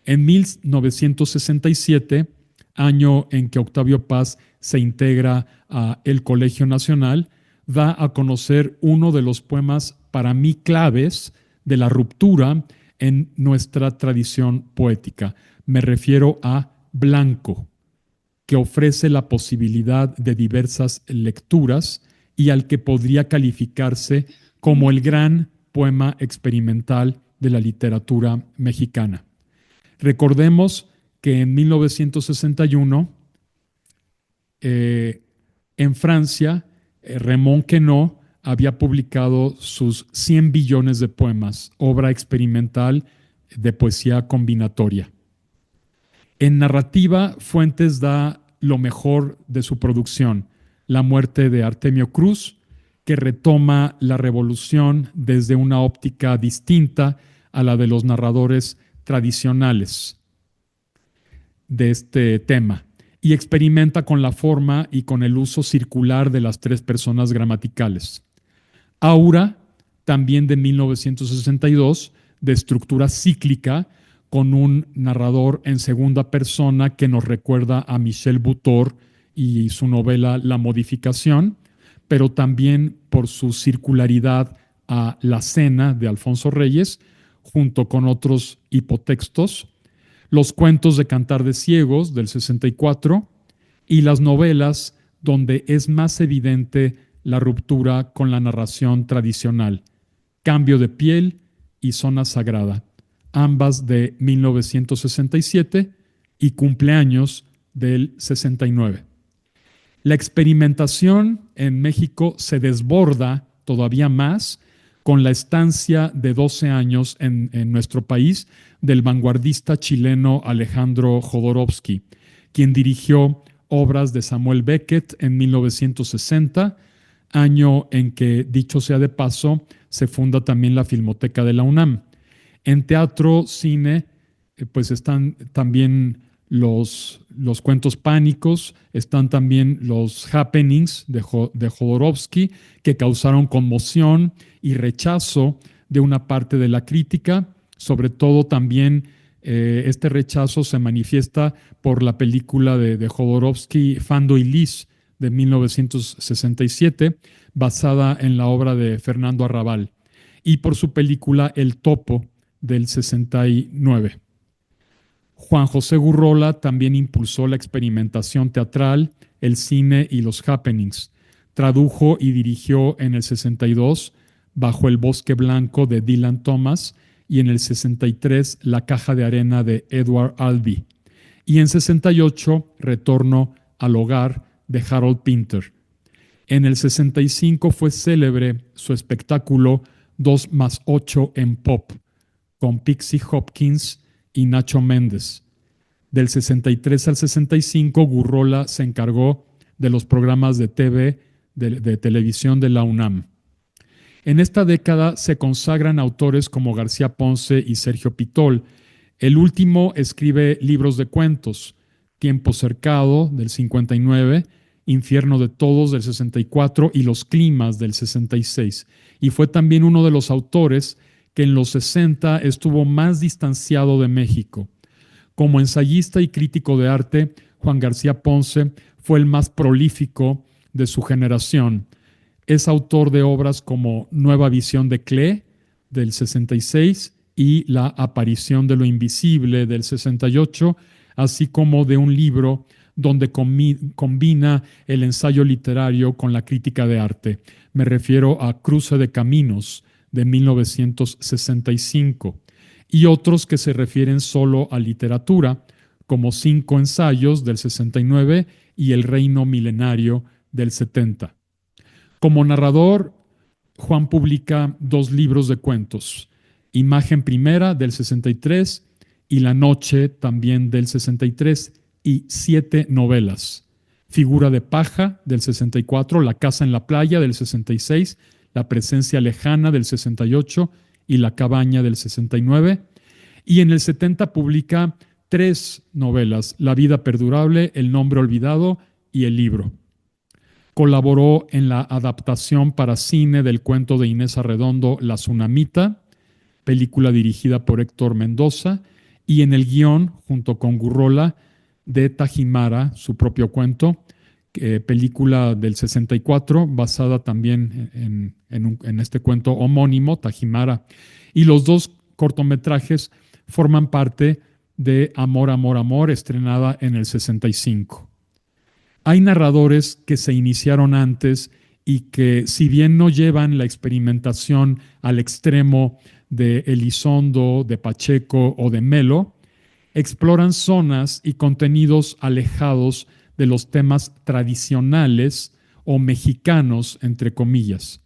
En 1967, año en que Octavio Paz se integra a el Colegio Nacional, da a conocer uno de los poemas para mí claves de la ruptura en nuestra tradición poética. Me refiero a Blanco, que ofrece la posibilidad de diversas lecturas y al que podría calificarse como el gran poema experimental de la literatura mexicana. Recordemos que en 1961, en Francia, Raymond Queneau había publicado sus 100 billones de poemas, obra experimental de poesía combinatoria. En narrativa, Fuentes da lo mejor de su producción, La muerte de Artemio Cruz, que retoma la revolución desde una óptica distinta a la de los narradores tradicionales de este tema, y experimenta con la forma y con el uso circular de las tres personas gramaticales. Aura, también de 1962, de estructura cíclica, con un narrador en segunda persona que nos recuerda a Michel Butor y su novela La modificación, pero también por su circularidad a La cena de Alfonso Reyes, junto con otros hipotextos, los cuentos de Cantar de Ciegos del 64 y las novelas donde es más evidente la ruptura con la narración tradicional, Cambio de piel y Zona Sagrada, ambas de 1967 y Cumpleaños del 69. La experimentación en México se desborda todavía más con la estancia de 12 años en nuestro país del vanguardista chileno Alejandro Jodorowsky, quien dirigió obras de Samuel Beckett en 1960, año en que, dicho sea de paso, se funda también la Filmoteca de la UNAM. En teatro, cine, pues están también los cuentos pánicos, están también los happenings de Jodorowsky, que causaron conmoción y rechazo de una parte de la crítica. Sobre todo también este rechazo se manifiesta por la película de Jodorowsky, Fando y Lis, de 1967, basada en la obra de Fernando Arrabal, y por su película El Topo, del 69. Juan José Gurrola también impulsó la experimentación teatral, el cine y los happenings. Tradujo y dirigió en el 62 Bajo el bosque blanco de Dylan Thomas y en el 63 La caja de arena de Edward Albee. Y en 68 Retorno al hogar de Harold Pinter. En el 65 fue célebre su espectáculo 2+8 en Pop, con Pixie Hopkins y Nacho Méndez. Del 63 al 65, Gurrola se encargó de los programas de TV, de televisión de la UNAM. En esta década se consagran autores como García Ponce y Sergio Pitol. El último escribe libros de cuentos, Tiempo cercado, del 59, Infierno de todos, del 64, y Los climas, del 66. Y fue también uno de los autores que en los 60 estuvo más distanciado de México. Como ensayista y crítico de arte, Juan García Ponce fue el más prolífico de su generación. Es autor de obras como Nueva visión de Klee, del 66, y La aparición de lo invisible del 68, así como de un libro donde combina el ensayo literario con la crítica de arte. Me refiero a Cruce de Caminos, de 1965, y otros que se refieren solo a literatura, como Cinco ensayos del 69 y El reino milenario del 70. Como narrador, Juan publica 2 libros de cuentos, Imagen Primera del 63 y La Noche también del 63, y 7 novelas, Figura de Paja del 64, La Casa en la Playa del 66, La Presencia Lejana del 68 y La Cabaña del 69. Y en el 70 publica 3 novelas, La Vida Perdurable, El Nombre Olvidado y El Libro. Colaboró en la adaptación para cine del cuento de Inés Arredondo, La Tsunamita, película dirigida por Héctor Mendoza, y en el guión, junto con Gurrola, de Tajimara, su propio cuento, película del 64, basada también en este cuento homónimo, Tajimara. Y los 2 cortometrajes forman parte de Amor, Amor, Amor, estrenada en el 65. Hay narradores que se iniciaron antes y que, si bien no llevan la experimentación al extremo de Elizondo, de Pacheco o de Melo, exploran zonas y contenidos alejados de los temas tradicionales o mexicanos, entre comillas.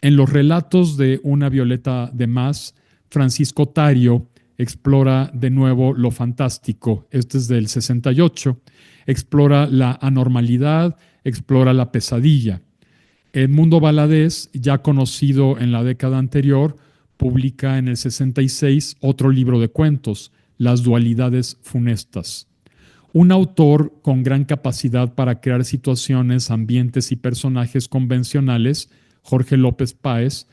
En los relatos de Una Violeta de Más, Francisco Tario explora de nuevo lo fantástico, este es del 68, explora la anormalidad, explora la pesadilla. Edmundo Valadez, ya conocido en la década anterior, publica en el 66 otro libro de cuentos, Las dualidades funestas. Un autor con gran capacidad para crear situaciones, ambientes y personajes convencionales, Jorge López Páez,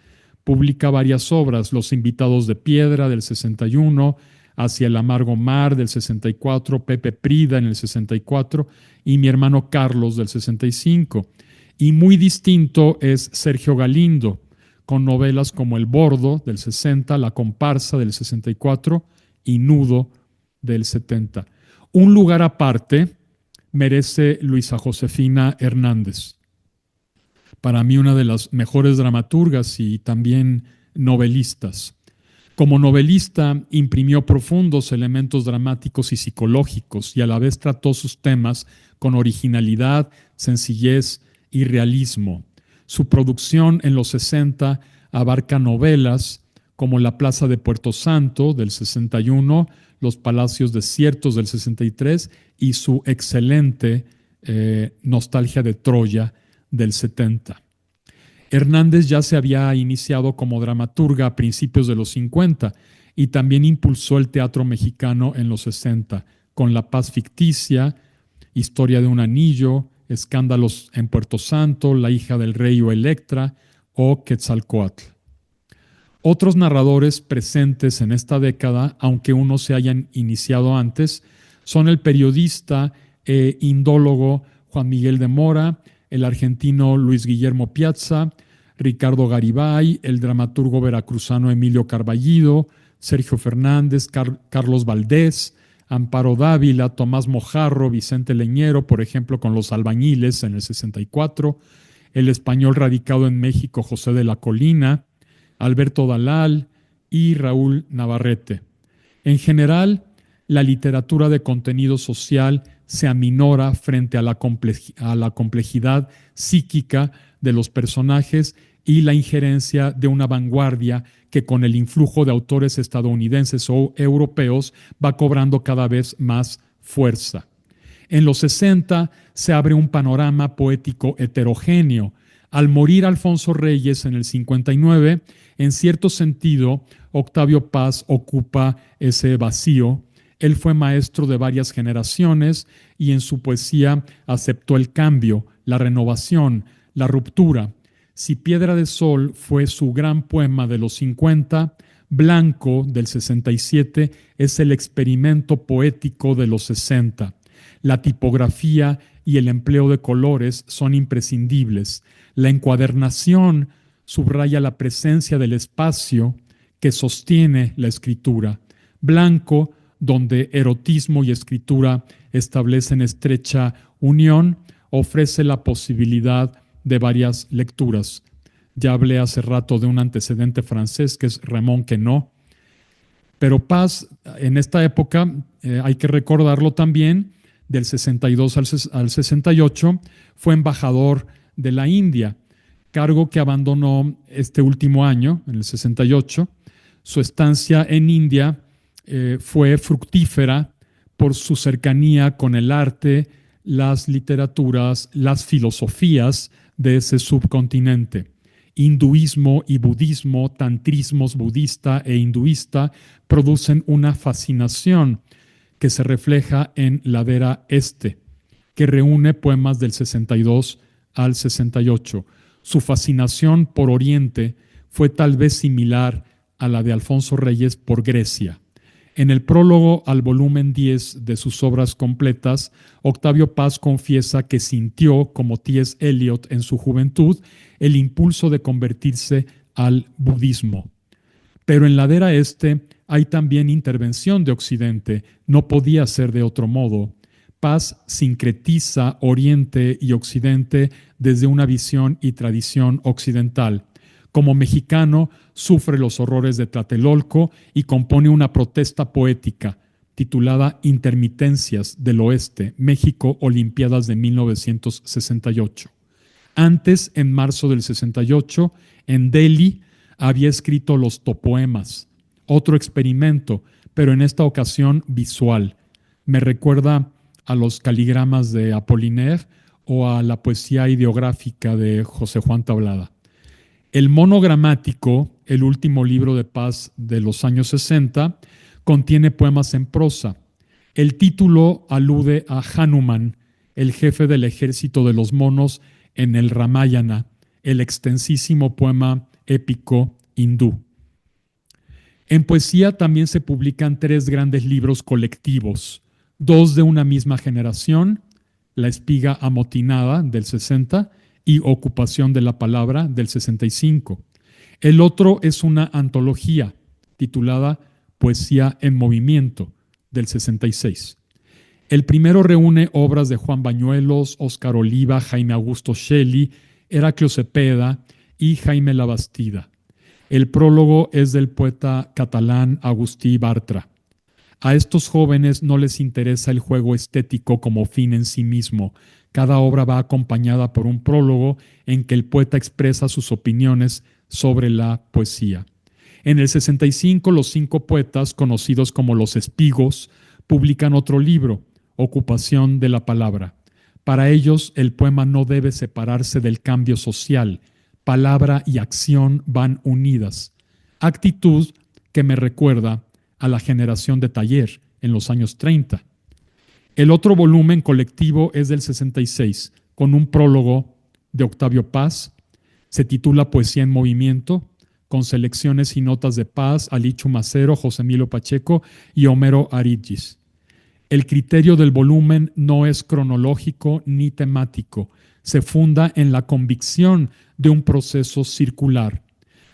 publica varias obras, Los invitados de piedra del 61, Hacia el amargo mar del 64, Pepe Prida en el 64 y Mi hermano Carlos del 65. Y muy distinto es Sergio Galindo, con novelas como El bordo del 60, La comparsa del 64 y Nudo del 70. Un lugar aparte merece Luisa Josefina Hernández. Para mí una de las mejores dramaturgas y también novelistas. Como novelista imprimió profundos elementos dramáticos y psicológicos y a la vez trató sus temas con originalidad, sencillez y realismo. Su producción en los 60 abarca novelas como La Plaza de Puerto Santo del 61, Los Palacios Desiertos del 63 y su excelente Nostalgia de Troya del 70. Hernández ya se había iniciado como dramaturga a principios de los 50 y también impulsó el teatro mexicano en los 60, con La Paz Ficticia, Historia de un Anillo, Escándalos en Puerto Santo, La hija del rey o Electra o Quetzalcóatl. Otros narradores presentes en esta década, aunque unos se hayan iniciado antes, son el periodista e indólogo Juan Miguel de Mora, el argentino Luis Guillermo Piazza, Ricardo Garibay, el dramaturgo veracruzano Emilio Carballido, Sergio Fernández, Carlos Valdés, Amparo Dávila, Tomás Mojarro, Vicente Leñero, por ejemplo, con Los Albañiles en el 64, el español radicado en México José de la Colina, Alberto Dalal y Raúl Navarrete. En general, la literatura de contenido social se aminora frente a la complejidad psíquica de los personajes y la injerencia de una vanguardia que con el influjo de autores estadounidenses o europeos va cobrando cada vez más fuerza. En los 60 se abre un panorama poético heterogéneo. Al morir Alfonso Reyes en el 59, en cierto sentido, Octavio Paz ocupa ese vacío. Él fue maestro de varias generaciones y en su poesía aceptó el cambio, la renovación, la ruptura. Si Piedra de Sol fue su gran poema de los 50, Blanco del 67 es el experimento poético de los 60. La tipografía y el empleo de colores son imprescindibles. La encuadernación subraya la presencia del espacio que sostiene la escritura. Blanco, donde erotismo y escritura establecen estrecha unión, ofrece la posibilidad de varias lecturas. Ya hablé hace rato de un antecedente francés que es Raymond Queneau, pero Paz, en esta época, hay que recordarlo también, del 62 al 68, fue embajador de la India, cargo que abandonó este último año, en el 68. Su estancia en India fue fructífera por su cercanía con el arte, las literaturas, las filosofías de ese subcontinente. Hinduismo y budismo, tantrismos budista e hinduista, producen una fascinación que se refleja en Ladera Este, que reúne poemas del 62 al 68. Su fascinación por Oriente fue tal vez similar a la de Alfonso Reyes por Grecia. En el prólogo al volumen 10 de sus obras completas, Octavio Paz confiesa que sintió, como T.S. Eliot en su juventud, el impulso de convertirse al budismo. Pero en Ladera Este hay también intervención de Occidente, no podía ser de otro modo. Paz sincretiza Oriente y Occidente desde una visión y tradición occidental. Como mexicano, sufre los horrores de Tlatelolco y compone una protesta poética titulada Intermitencias del Oeste, México, Olimpiadas de 1968. Antes, en marzo del 68, en Delhi, había escrito los topoemas, otro experimento, pero en esta ocasión visual. Me recuerda a los caligramas de Apollinaire o a la poesía ideográfica de José Juan Tablada. El monogramático, el último libro de Paz de los años 60, contiene poemas en prosa. El título alude a Hanuman, el jefe del ejército de los monos en el Ramayana, el extensísimo poema épico hindú. En poesía también se publican 3 grandes libros colectivos, 2 de una misma generación, La espiga amotinada del 60 y Ocupación de la palabra del 65. El otro es una antología titulada Poesía en movimiento del 66. El primero reúne obras de Juan Bañuelos, Óscar Oliva, Jaime Augusto Shelley, Heraclio Cepeda y Jaime Labastida. El prólogo es del poeta catalán Agustí Bartra. A estos jóvenes no les interesa el juego estético como fin en sí mismo. Cada obra va acompañada por un prólogo en que el poeta expresa sus opiniones sobre la poesía. En el 65, los 5 poetas, conocidos como los Espigos, publican otro libro, Ocupación de la palabra. Para ellos, el poema no debe separarse del cambio social. Palabra y acción van unidas. Actitud que me recuerda a la generación de Taller en los años 30. El otro volumen colectivo es del 66, con un prólogo de Octavio Paz. Se titula Poesía en movimiento, con selecciones y notas de Paz, Alichu Macero, José Emilio Pacheco y Homero Aridgis. El criterio del volumen no es cronológico ni temático. Se funda en la convicción de un proceso circular.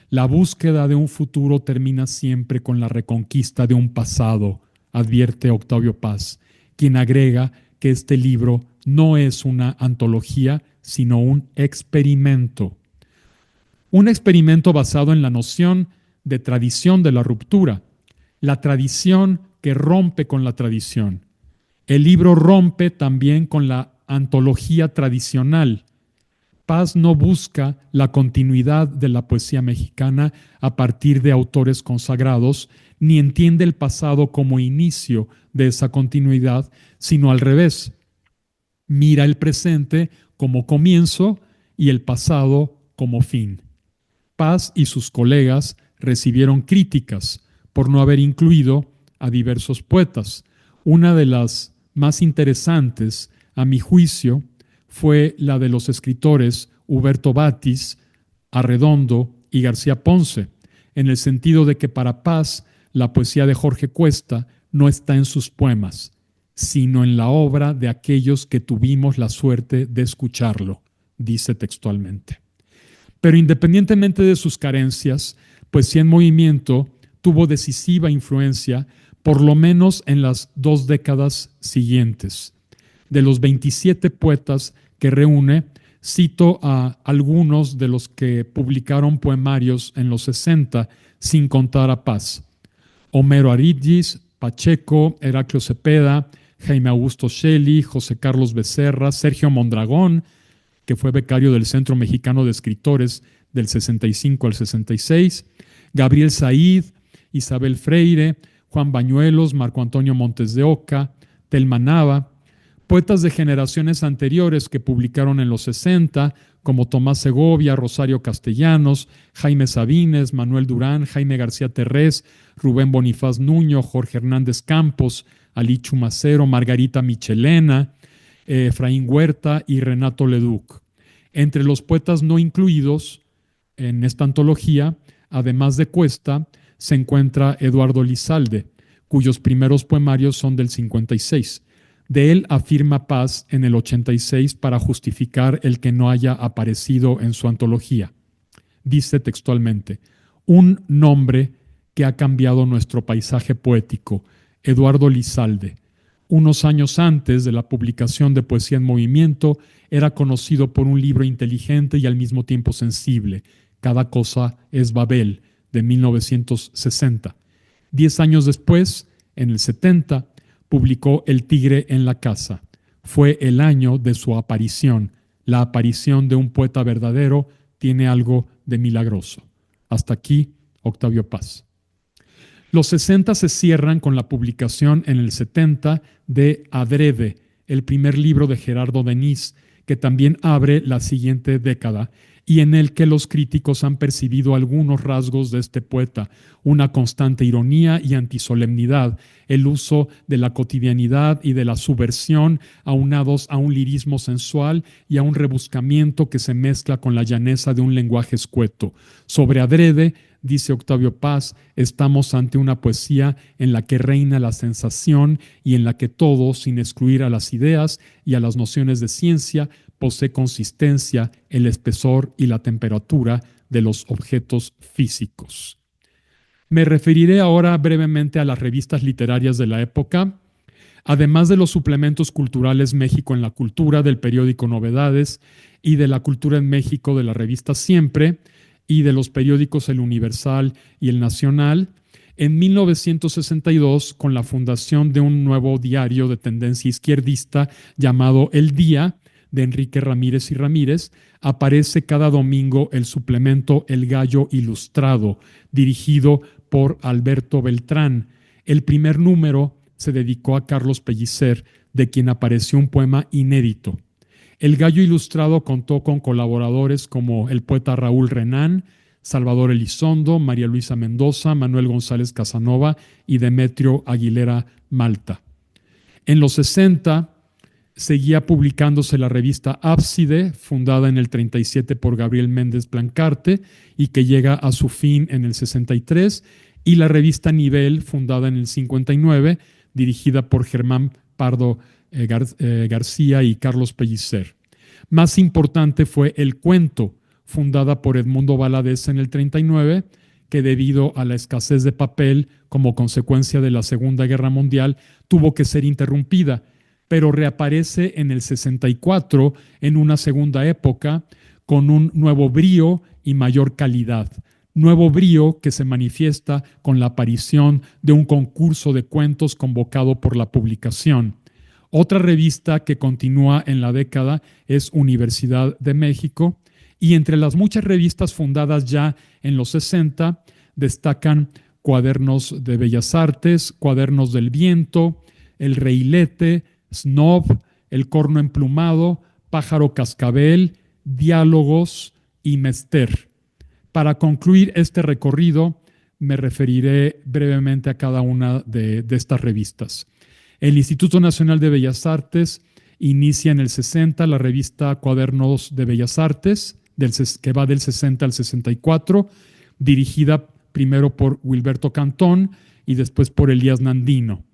La búsqueda de un futuro termina siempre con la reconquista de un pasado, advierte Octavio Paz, quien agrega que este libro no es una antología, sino un experimento. Un experimento basado en la noción de tradición de la ruptura, la tradición que rompe con la tradición. El libro rompe también con la antología tradicional. Paz no busca la continuidad de la poesía mexicana a partir de autores consagrados, ni entiende el pasado como inicio de esa continuidad, sino al revés. Mira el presente como comienzo y el pasado como fin. Paz y sus colegas recibieron críticas por no haber incluido a diversos poetas. Una de las más interesantes, a mi juicio, fue la de los escritores Huberto Batis, Arredondo y García Ponce, en el sentido de que para Paz la poesía de Jorge Cuesta no está en sus poemas, sino en la obra de aquellos que tuvimos la suerte de escucharlo, dice textualmente. Pero independientemente de sus carencias, Poesía en Movimiento tuvo decisiva influencia, por lo menos en las 2 décadas siguientes. De los 27 poetas que reúne, cito a algunos de los que publicaron poemarios en los 60, sin contar a Paz: Homero Aridgis, Pacheco, Heraclio Cepeda, Jaime Augusto Shelley, José Carlos Becerra, Sergio Mondragón, que fue becario del Centro Mexicano de Escritores del 65 al 66, Gabriel Said, Isabel Freire, Juan Bañuelos, Marco Antonio Montes de Oca, Telma Nava, poetas de generaciones anteriores que publicaron en los 60, como Tomás Segovia, Rosario Castellanos, Jaime Sabines, Manuel Durán, Jaime García Terrés, Rubén Bonifaz Nuño, Jorge Hernández Campos, Alí Chumacero, Margarita Michelena, Efraín Huerta y Renato Leduc. Entre los poetas no incluidos en esta antología, además de Cuesta, se encuentra Eduardo Lizalde, cuyos primeros poemarios son del 56. De él afirma Paz en el 86 para justificar el que no haya aparecido en su antología. Dice textualmente: un nombre que ha cambiado nuestro paisaje poético, Eduardo Lizalde. Unos años antes de la publicación de Poesía en Movimiento, era conocido por un libro inteligente y al mismo tiempo sensible, Cada cosa es Babel, de 1960. 10 años después, en el 70, publicó El tigre en la casa. Fue el año de su aparición. La aparición de un poeta verdadero tiene algo de milagroso. Hasta aquí, Octavio Paz. Los 60 se cierran con la publicación en el 70 de Adrede, el primer libro de Gerardo Denis, que también abre la siguiente década y en el que los críticos han percibido algunos rasgos de este poeta: una constante ironía y antisolemnidad, el uso de la cotidianidad y de la subversión aunados a un lirismo sensual y a un rebuscamiento que se mezcla con la llaneza de un lenguaje escueto. Sobre Adrede, dice Octavio Paz, estamos ante una poesía en la que reina la sensación y en la que todo, sin excluir a las ideas y a las nociones de ciencia, posee consistencia, el espesor y la temperatura de los objetos físicos. Me referiré ahora brevemente a las revistas literarias de la época, además de los suplementos culturales México en la Cultura del periódico Novedades y de la Cultura en México de la revista Siempre, y de los periódicos El Universal y El Nacional. En 1962, con la fundación de un nuevo diario de tendencia izquierdista llamado El Día, de Enrique Ramírez y Ramírez, aparece cada domingo el suplemento El Gallo Ilustrado, dirigido por Alberto Beltrán. El primer número se dedicó a Carlos Pellicer, de quien apareció un poema inédito. El Gallo Ilustrado contó con colaboradores como el poeta Raúl Renán, Salvador Elizondo, María Luisa Mendoza, Manuel González Casanova y Demetrio Aguilera Malta. En los 60 seguía publicándose la revista Ábside, fundada en el 37 por Gabriel Méndez Blancarte y que llega a su fin en el 63, y la revista Nivel, fundada en el 59, dirigida por Germán Pardo García y Carlos Pellicer. Más importante fue El Cuento, fundada por Edmundo Valadez en el 39, que debido a la escasez de papel como consecuencia de la Segunda Guerra Mundial tuvo que ser interrumpida, pero reaparece en el 64 en una segunda época con un nuevo brío y mayor calidad. Nuevo brío que se manifiesta con la aparición de un concurso de cuentos convocado por la publicación. Otra revista que continúa en la década es Universidad de México, y entre las muchas revistas fundadas ya en los 60 destacan Cuadernos de Bellas Artes, Cuadernos del Viento, El Reilete, Snob, El Corno Emplumado, Pájaro Cascabel, Diálogos y Mester. Para concluir este recorrido, me referiré brevemente a cada una de estas revistas. El Instituto Nacional de Bellas Artes inicia en el 60 la revista Cuadernos de Bellas Artes, que va del 60 al 64, dirigida primero por Wilberto Cantón y después por Elías Nandino.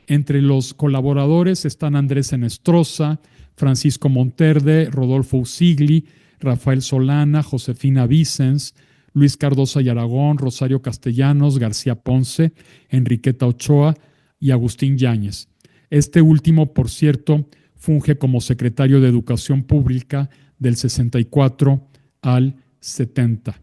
Entre los colaboradores están Andrés Enestrosa, Francisco Monterde, Rodolfo Usigli, Rafael Solana, Josefina Vicens, Luis Cardosa y Aragón, Rosario Castellanos, García Ponce, Enriqueta Ochoa y Agustín Yáñez. Este último, por cierto, funge como secretario de Educación Pública del 64 al 70.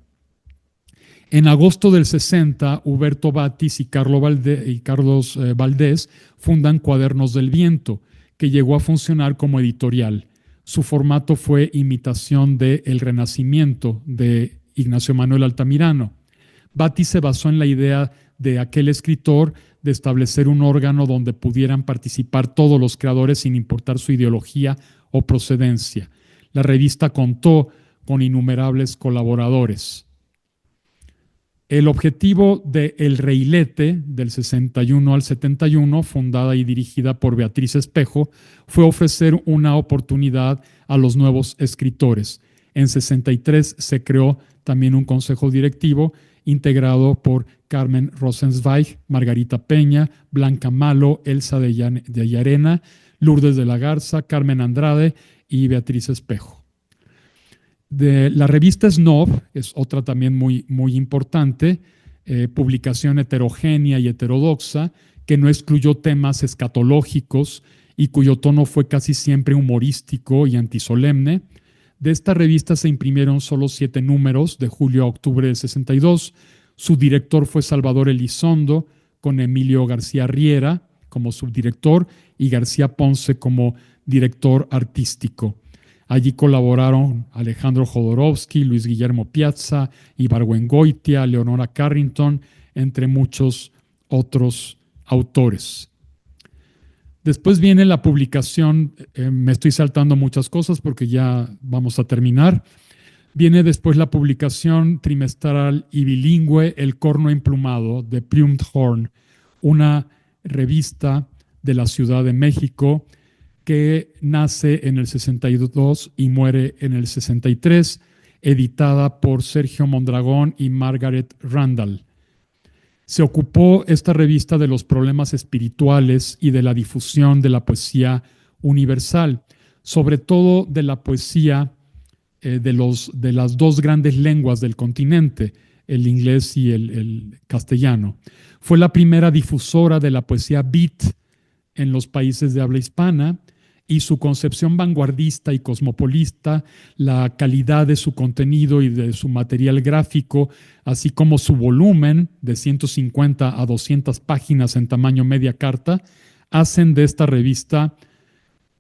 En agosto del 60, Huberto Batis y Carlos Valdés fundan Cuadernos del Viento, que llegó a funcionar como editorial. Su formato fue imitación de El Renacimiento de Ignacio Manuel Altamirano. Batis se basó en la idea de aquel escritor de establecer un órgano donde pudieran participar todos los creadores sin importar su ideología o procedencia. La revista contó con innumerables colaboradores. El objetivo de El Reilete, del 61 al 71, fundada y dirigida por Beatriz Espejo, fue ofrecer una oportunidad a los nuevos escritores. En 63 se creó también un consejo directivo integrado por Carmen Rosenzweig, Margarita Peña, Blanca Malo, Elsa de Llarena, Lourdes de la Garza, Carmen Andrade y Beatriz Espejo. La revista Snob es otra también muy importante, publicación heterogénea y heterodoxa, que no excluyó temas escatológicos y cuyo tono fue casi siempre humorístico y antisolemne. De esta revista se imprimieron solo 7 números, de julio a octubre del 62. Su director fue Salvador Elizondo, con Emilio García Riera como subdirector y García Ponce como director artístico. Allí colaboraron Alejandro Jodorowsky, Luis Guillermo Piazza, Ibargüengoitia, Leonora Carrington, entre muchos otros autores. Después viene la publicación, me estoy saltando muchas cosas porque ya vamos a terminar. Viene después la publicación trimestral y bilingüe El Corno Emplumado, de Plumed Horn, una revista de la Ciudad de México que nace en el 62 y muere en el 63, editada por Sergio Mondragón y Margaret Randall. Se ocupó esta revista de los problemas espirituales y de la difusión de la poesía universal, sobre todo de la poesía de las dos grandes lenguas del continente, el inglés y el castellano. Fue la primera difusora de la poesía beat en los países de habla hispana, y su concepción vanguardista y cosmopolista, la calidad de su contenido y de su material gráfico, así como su volumen de 150 a 200 páginas en tamaño media carta, hacen de esta revista,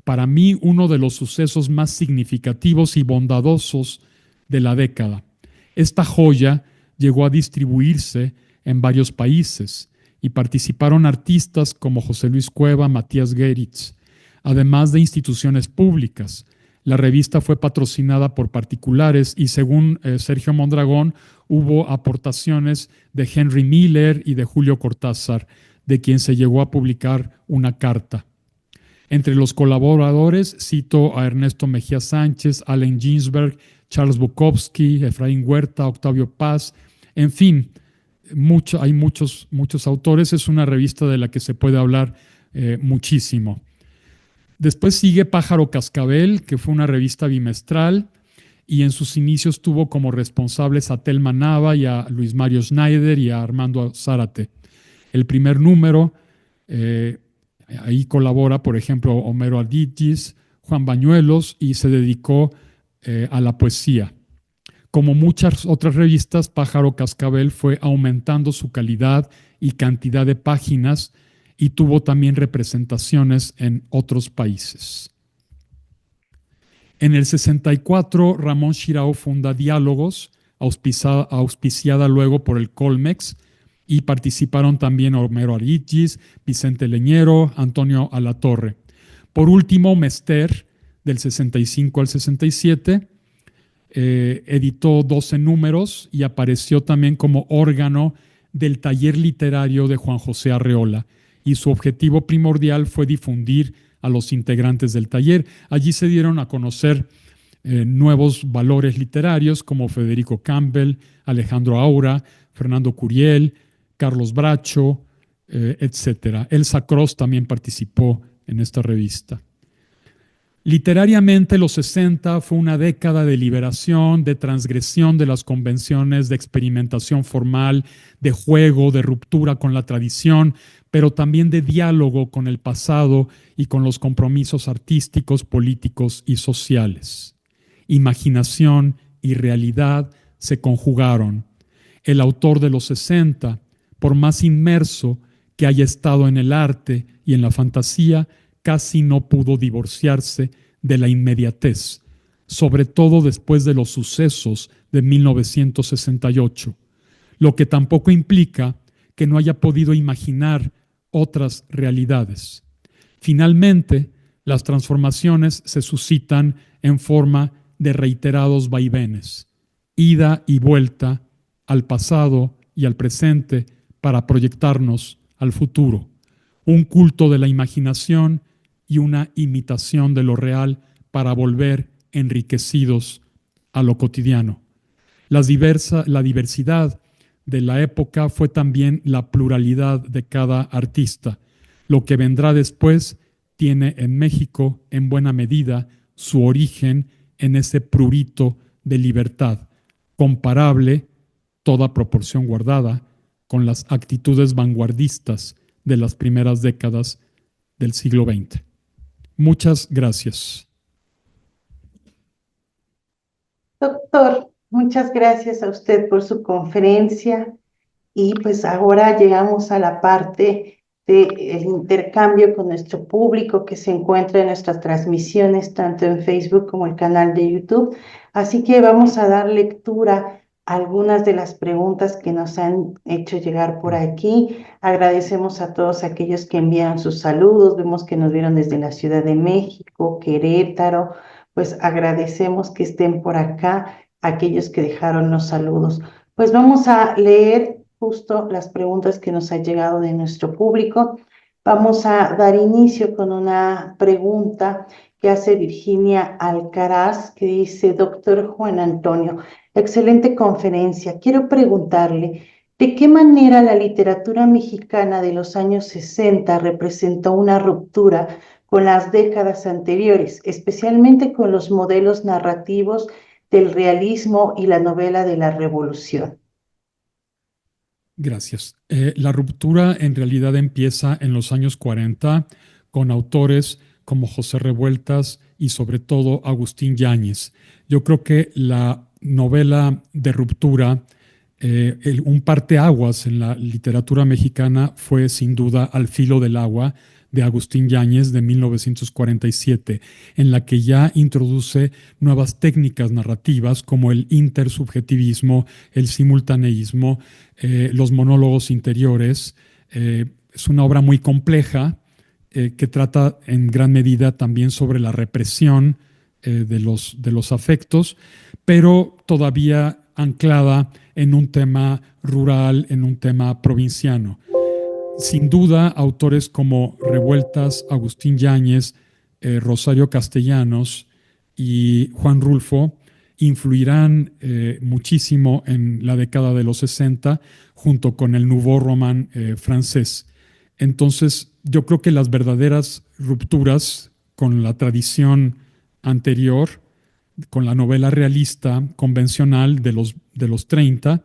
para mí, uno de los sucesos más significativos y bondadosos de la década. Esta joya llegó a distribuirse en varios países y participaron artistas como José Luis Cueva, Matías Geritz, además de instituciones públicas. La revista fue patrocinada por particulares y, según Sergio Mondragón, hubo aportaciones de Henry Miller y de Julio Cortázar, de quien se llegó a publicar una carta. Entre los colaboradores cito a Ernesto Mejía Sánchez, Allen Ginsberg, Charles Bukowski, Efraín Huerta, Octavio Paz, en fin, hay muchos autores. Es una revista de la que se puede hablar muchísimo. Después sigue Pájaro Cascabel, que fue una revista bimestral, y en sus inicios tuvo como responsables a Telma Nava y a Luis Mario Schneider y a Armando Zárate. El primer número, ahí colabora, por ejemplo, Homero Ardigis, Juan Bañuelos, y se dedicó a la poesía. Como muchas otras revistas, Pájaro Cascabel fue aumentando su calidad y cantidad de páginas, y tuvo también representaciones en otros países. En el 64, Ramón Shirao funda Diálogos, auspiciada luego por el Colmex, y participaron también Homero Arigis, Vicente Leñero, Antonio Alatorre. Por último, Mester, del 65 al 67, editó 12 números y apareció también como órgano del taller literario de Juan José Arreola, y su objetivo primordial fue difundir a los integrantes del taller. Allí se dieron a conocer nuevos valores literarios como Federico Campbell, Alejandro Aura, Fernando Curiel, Carlos Bracho, etc. Elsa Cross también participó en esta revista. Literariamente, los 60 fue una década de liberación, de transgresión de las convenciones, de experimentación formal, de juego, de ruptura con la tradición, pero también de diálogo con el pasado y con los compromisos artísticos, políticos y sociales. Imaginación y realidad se conjugaron. El autor de los 60, por más inmerso que haya estado en el arte y en la fantasía, casi no pudo divorciarse de la inmediatez, sobre todo después de los sucesos de 1968, lo que tampoco implica que no haya podido imaginar otras realidades. Finalmente, las transformaciones se suscitan en forma de reiterados vaivenes, ida y vuelta al pasado y al presente para proyectarnos al futuro, un culto de la imaginación y una imitación de lo real para volver enriquecidos a lo cotidiano. La diversidad de la época fue también la pluralidad de cada artista. Lo que vendrá después tiene en México, en buena medida, su origen en ese prurito de libertad, comparable, toda proporción guardada, con las actitudes vanguardistas de las primeras décadas del siglo XX. Muchas gracias. Doctor, muchas gracias a usted por su conferencia y pues ahora llegamos a la parte del intercambio con nuestro público que se encuentra en nuestras transmisiones tanto en Facebook como el canal de YouTube. Así que vamos a dar lectura a algunas de las preguntas que nos han hecho llegar por aquí. Agradecemos a todos aquellos que envían sus saludos. Vemos que nos vieron desde la Ciudad de México, Querétaro. Pues agradecemos que estén por acá aquellos que dejaron los saludos. Pues vamos a leer justo las preguntas que nos han llegado de nuestro público. Vamos a dar inicio con una pregunta que hace Virginia Alcaraz, que dice: Doctor Juan Antonio, excelente conferencia. Quiero preguntarle, ¿de qué manera la literatura mexicana de los años 60 representó una ruptura con las décadas anteriores, especialmente con los modelos narrativos del realismo y la novela de la Revolución? Gracias. La ruptura en realidad empieza en los años 40 con autores como José Revueltas y sobre todo Agustín Yáñez. Yo creo que la novela de ruptura, un parteaguas en la literatura mexicana, fue sin duda Al filo del agua de Agustín Yáñez de 1947, en la que ya introduce nuevas técnicas narrativas como el intersubjetivismo, el simultaneísmo, los monólogos interiores. Es una obra muy compleja que trata en gran medida también sobre la represión de los afectos, pero todavía anclada en un tema rural, en un tema provinciano. Sin duda, autores como Revueltas, Agustín Yáñez, Rosario Castellanos y Juan Rulfo influirán muchísimo en la década de los 60 junto con el Nouveau Roman francés. Entonces, yo creo que las verdaderas rupturas con la tradición anterior, con la novela realista convencional de los 30,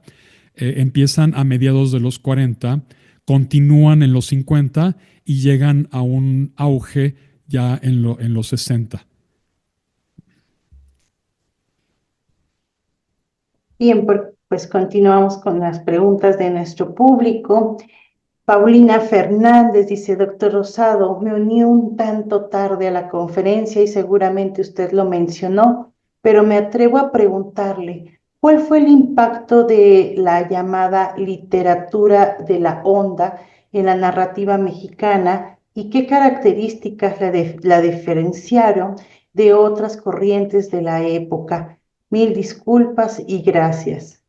empiezan a mediados de los 40, continúan en los 50 y llegan a un auge ya en los 60. Bien, pues continuamos con las preguntas de nuestro público. Paulina Fernández dice: Doctor Rosado, me uní un tanto tarde a la conferencia y seguramente usted lo mencionó, pero me atrevo a preguntarle, ¿cuál fue el impacto de la llamada literatura de la onda en la narrativa mexicana y qué características la diferenciaron de otras corrientes de la época? Mil disculpas y gracias.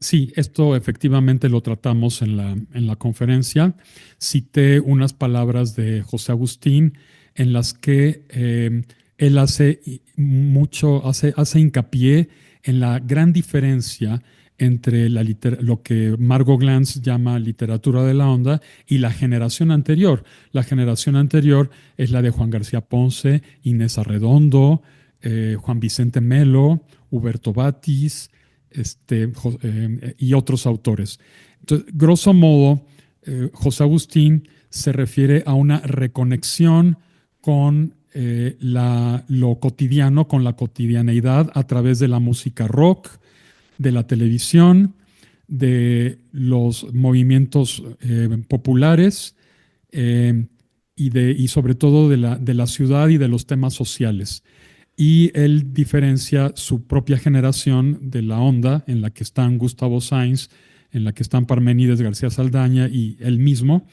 Sí, esto efectivamente lo tratamos en la conferencia. Cité unas palabras de José Agustín en las que él hace hincapié en la gran diferencia entre lo que Margot Glantz llama literatura de la onda y la generación anterior. La generación anterior es la de Juan García Ponce, Inés Arredondo, Juan Vicente Melo, Huberto Batis, y otros autores. Entonces, grosso modo, José Agustín se refiere a una reconexión con lo cotidiano, con la cotidianeidad a través de la música rock, de la televisión, de los movimientos populares y sobre todo de la ciudad y de los temas sociales. Y él diferencia su propia generación de la onda en la que están Gustavo Sainz, en la que están Parménides García Saldaña y él mismo,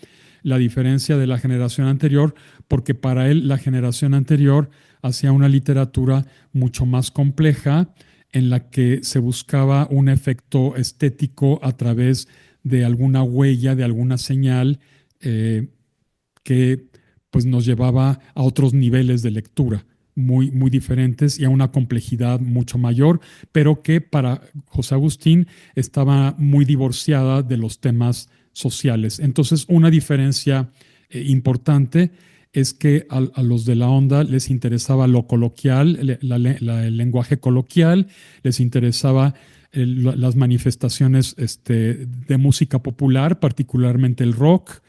la diferencia de la generación anterior, porque para él la generación anterior hacía una literatura mucho más compleja, en la que se buscaba un efecto estético a través de alguna huella, de alguna señal que pues, nos llevaba a otros niveles de lectura muy, muy diferentes y a una complejidad mucho mayor, pero que para José Agustín estaba muy divorciada de los temas sociales. Entonces, una diferencia importante es que a los de la onda les interesaba lo coloquial, el lenguaje coloquial, les interesaba las manifestaciones de música popular, particularmente el rock,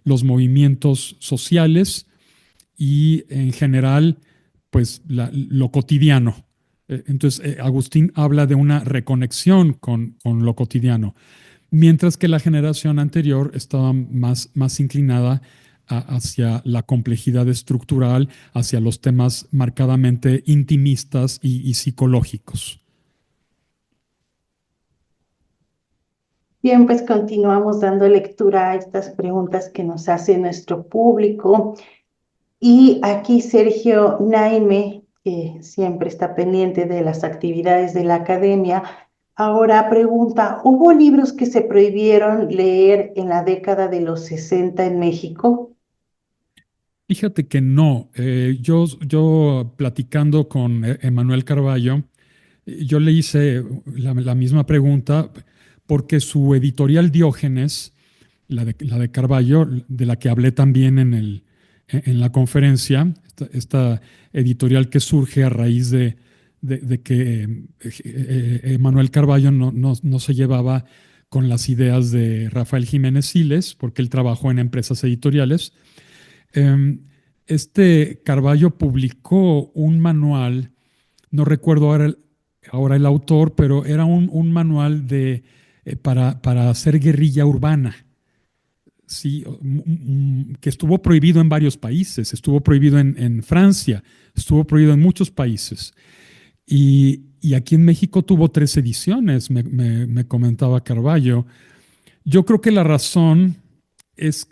los movimientos sociales y en general, pues lo cotidiano. Entonces, Agustín habla de una reconexión con lo cotidiano, mientras que la generación anterior estaba más inclinada hacia la complejidad estructural, hacia los temas marcadamente intimistas y psicológicos. Bien, pues continuamos dando lectura a estas preguntas que nos hace nuestro público. Y aquí Sergio Naime, que siempre está pendiente de las actividades de la academia, ahora pregunta, ¿hubo libros que se prohibieron leer en la década de los 60 en México? Fíjate que no. Yo platicando con Emanuel Carballo, yo le hice la misma pregunta porque su editorial Diógenes, la de Carballo, de la que hablé también en la conferencia, esta editorial que surge a raíz de que Emanuel Carballo no se llevaba con las ideas de Rafael Jiménez Siles, porque él trabajó en empresas editoriales. Carballo publicó un manual, no recuerdo ahora el autor, pero era un manual para hacer guerrilla urbana. Sí, que estuvo prohibido en varios países, estuvo prohibido en Francia, estuvo prohibido en muchos países. Y aquí en México tuvo 3 ediciones, me comentaba Carballo. Yo creo que la razón es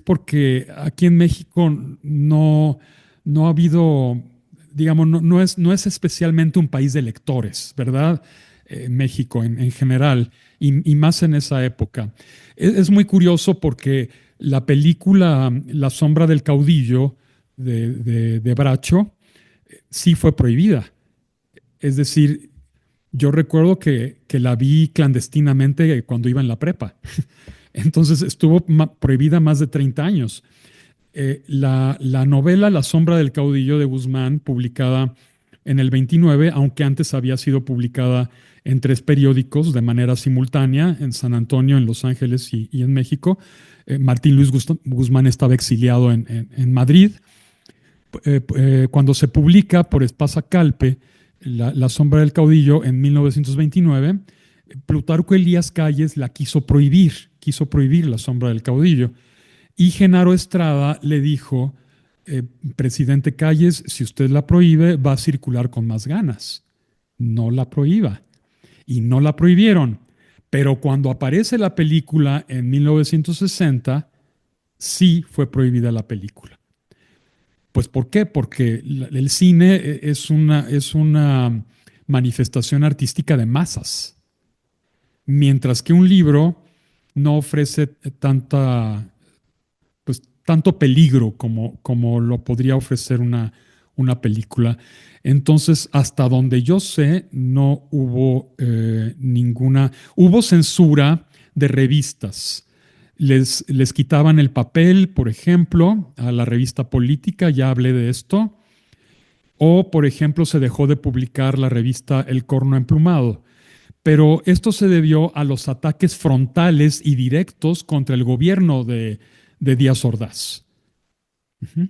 porque aquí en México no ha habido, digamos, no es especialmente un país de lectores, ¿verdad? México en general, y más en esa época. Es muy curioso porque la película La sombra del caudillo de Bracho sí fue prohibida. Es decir, yo recuerdo que la vi clandestinamente cuando iba en la prepa. Entonces estuvo prohibida más de 30 años. La novela La sombra del caudillo de Guzmán, publicada en el 29, aunque antes había sido publicada en 3 periódicos de manera simultánea, en San Antonio, en Los Ángeles y en México. Martín Luis Guzmán estaba exiliado en Madrid. Cuando se publica por Espasa Calpe La sombra del caudillo en 1929, Plutarco Elías Calles la quiso prohibir La sombra del caudillo. Y Genaro Estrada le dijo, presidente Calles, si usted la prohíbe, va a circular con más ganas. No la prohíba. Y no la prohibieron. Pero cuando aparece la película en 1960, sí fue prohibida la película. Pues ¿por qué? Porque el cine es una manifestación artística de masas, mientras que un libro no ofrece tanto peligro como lo podría ofrecer una película. Entonces, hasta donde yo sé, no hubo hubo censura de revistas. Les quitaban el papel, por ejemplo, a la revista Política, ya hablé de esto, o, por ejemplo, se dejó de publicar la revista El Corno Emplumado. Pero esto se debió a los ataques frontales y directos contra el gobierno de Díaz Ordaz. Ujú.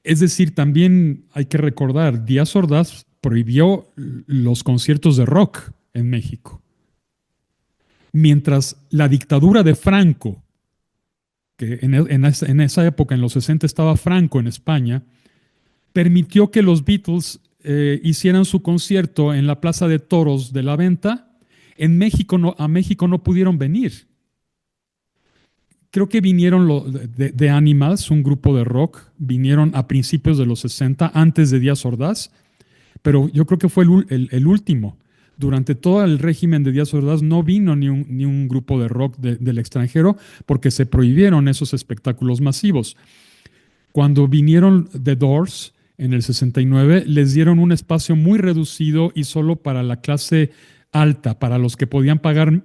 Es decir, también hay que recordar, Díaz Ordaz prohibió los conciertos de rock en México, mientras la dictadura de Franco, que en esa época, en los 60, estaba Franco en España, permitió que los Beatles hicieran su concierto en la Plaza de Toros de la Venta. En México a México no pudieron venir. Creo que vinieron de Animals, un grupo de rock, vinieron a principios de los 60, antes de Díaz Ordaz, pero yo creo que fue el último. Durante todo el régimen de Díaz Ordaz no vino ni un grupo de rock del extranjero porque se prohibieron esos espectáculos masivos. Cuando vinieron The Doors en el 69, les dieron un espacio muy reducido y solo para la clase alta, para los que podían pagar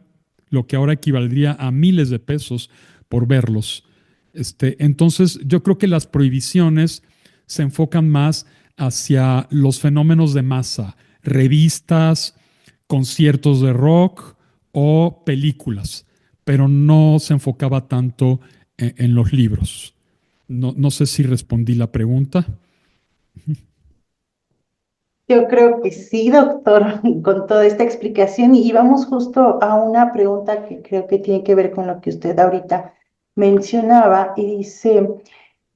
lo que ahora equivaldría a miles de pesos por verlos. Entonces, yo creo que las prohibiciones se enfocan más hacia los fenómenos de masa, revistas, conciertos de rock o películas, pero no se enfocaba tanto en los libros. No sé si respondí la pregunta. Yo creo que sí, doctor, con toda esta explicación. Y vamos justo a una pregunta que creo que tiene que ver con lo que usted ahorita mencionaba. Y dice,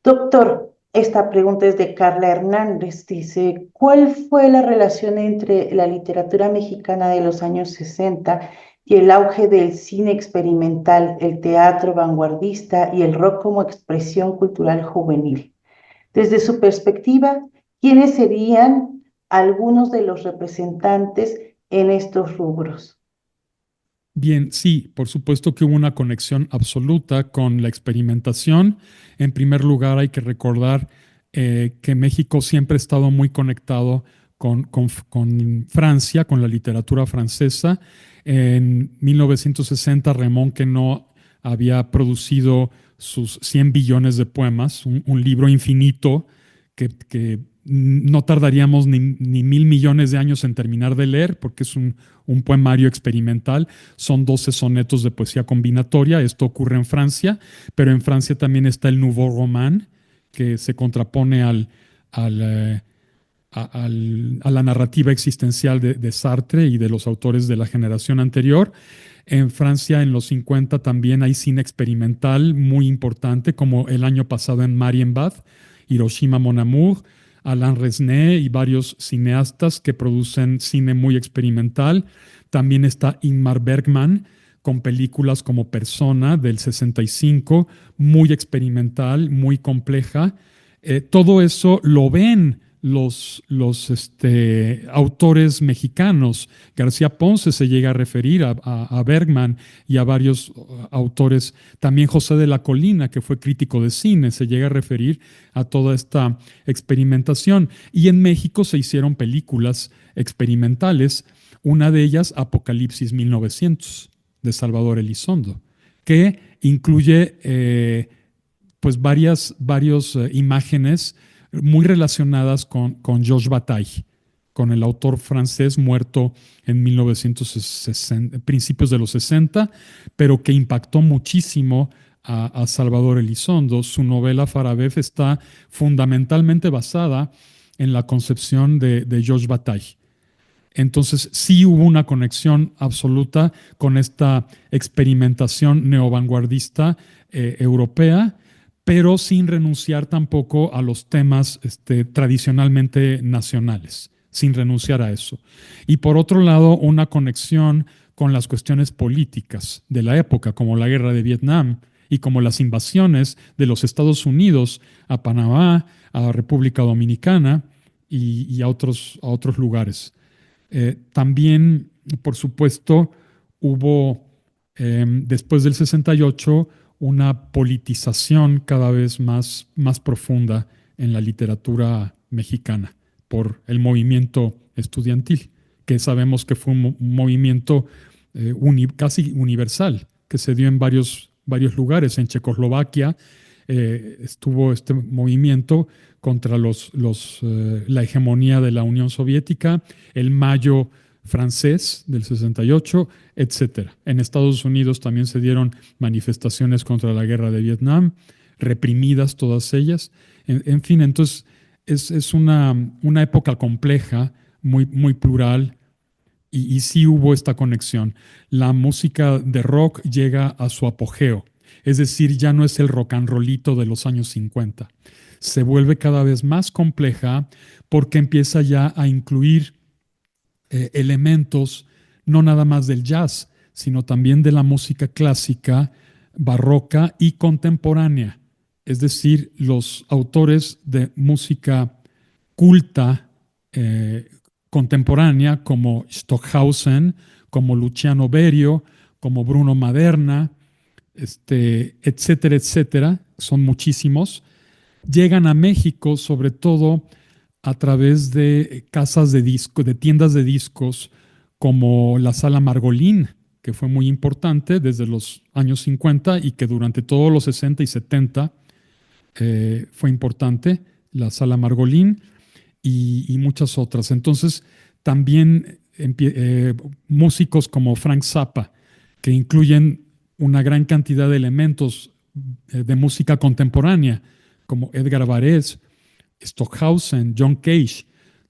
doctor, esta pregunta es de Carla Hernández. Dice, ¿cuál fue la relación entre la literatura mexicana de los años 60 y el auge del cine experimental, el teatro vanguardista y el rock como expresión cultural juvenil? Desde su perspectiva, ¿quiénes serían algunos de los representantes en estos rubros? Bien, sí, por supuesto que hubo una conexión absoluta con la experimentación. En primer lugar, hay que recordar que México siempre ha estado muy conectado con Francia, con la literatura francesa. En 1960, Raymond Queneau había producido sus 100 billones de poemas, un libro infinito que no tardaríamos ni 1.000 millones de años en terminar de leer, porque es un poemario experimental. Son 12 sonetos de poesía combinatoria. Esto ocurre en Francia, pero en Francia también está el Nouveau Roman, que se contrapone a la narrativa existencial de Sartre y de los autores de la generación anterior. En Francia, en los 50, también hay cine experimental muy importante, como el año pasado en Marienbad, Hiroshima Mon Amour, Alain Resnais y varios cineastas que producen cine muy experimental. También está Ingmar Bergman con películas como Persona del 65, muy experimental, muy compleja. Todo eso lo ven los autores mexicanos. García Ponce se llega a referir a Bergman y a varios autores. También José de la Colina, que fue crítico de cine, se llega a referir a toda esta experimentación. Y en México se hicieron películas experimentales, una de ellas Apocalipsis 1900, de Salvador Elizondo, que incluye pues varias imágenes muy relacionadas con Georges Bataille, con el autor francés muerto en 1960, principios de los 60, pero que impactó muchísimo a Salvador Elizondo. Su novela Farabef está fundamentalmente basada en la concepción de Georges Bataille. Entonces sí hubo una conexión absoluta con esta experimentación neovanguardista europea, pero sin renunciar tampoco a los temas tradicionalmente nacionales, sin renunciar a eso. Y por otro lado, una conexión con las cuestiones políticas de la época, como la guerra de Vietnam y como las invasiones de los Estados Unidos a Panamá, a la República Dominicana y a otros lugares. También, por supuesto, hubo, después del 68, una politización cada vez más profunda en la literatura mexicana. por el movimiento estudiantil, que sabemos que fue un movimiento casi universal, que se dio en varios lugares. En Checoslovaquia estuvo este movimiento contra la hegemonía de la Unión Soviética, el Mayo francés del 68, etcétera. En Estados Unidos también se dieron manifestaciones contra la guerra de Vietnam, reprimidas todas ellas. En fin, entonces es una época compleja, muy plural, y sí hubo esta conexión. La música de rock llega a su apogeo, es decir, ya no es el rock and rollito de los años 50. Se vuelve cada vez más compleja porque empieza ya a incluir elementos no nada más del jazz, sino también de la música clásica, barroca y contemporánea. Es decir, los autores de música culta contemporánea como Stockhausen, como Luciano Berio, como Bruno Maderna, etcétera, etcétera, son muchísimos, llegan a México sobre todo a través de casas de disco, de tiendas de discos como la Sala Margolín, que fue muy importante desde los años 50 y que durante todos los 60 y 70 fue importante, la Sala Margolín y muchas otras. Entonces, también músicos como Frank Zappa, que incluyen una gran cantidad de elementos de música contemporánea, como Edgar Varese, Stockhausen, John Cage.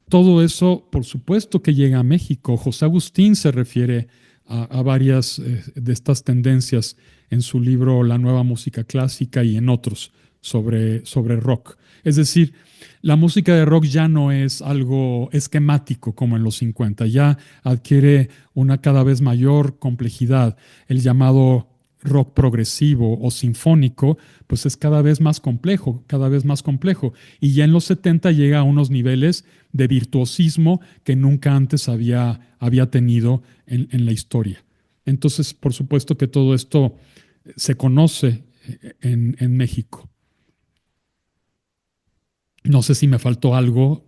Todo eso, por supuesto que llega a México. José Agustín se refiere a varias de estas tendencias en su libro La nueva música clásica y en otros sobre rock. Es decir, la música de rock ya no es algo esquemático como en los 50, ya adquiere una cada vez mayor complejidad. El llamado rock progresivo o sinfónico, pues es cada vez más complejo, cada vez más complejo. Y ya en los 70 llega a unos niveles de virtuosismo que nunca antes había tenido en la historia. Entonces, por supuesto que todo esto se conoce en México. No sé si me faltó algo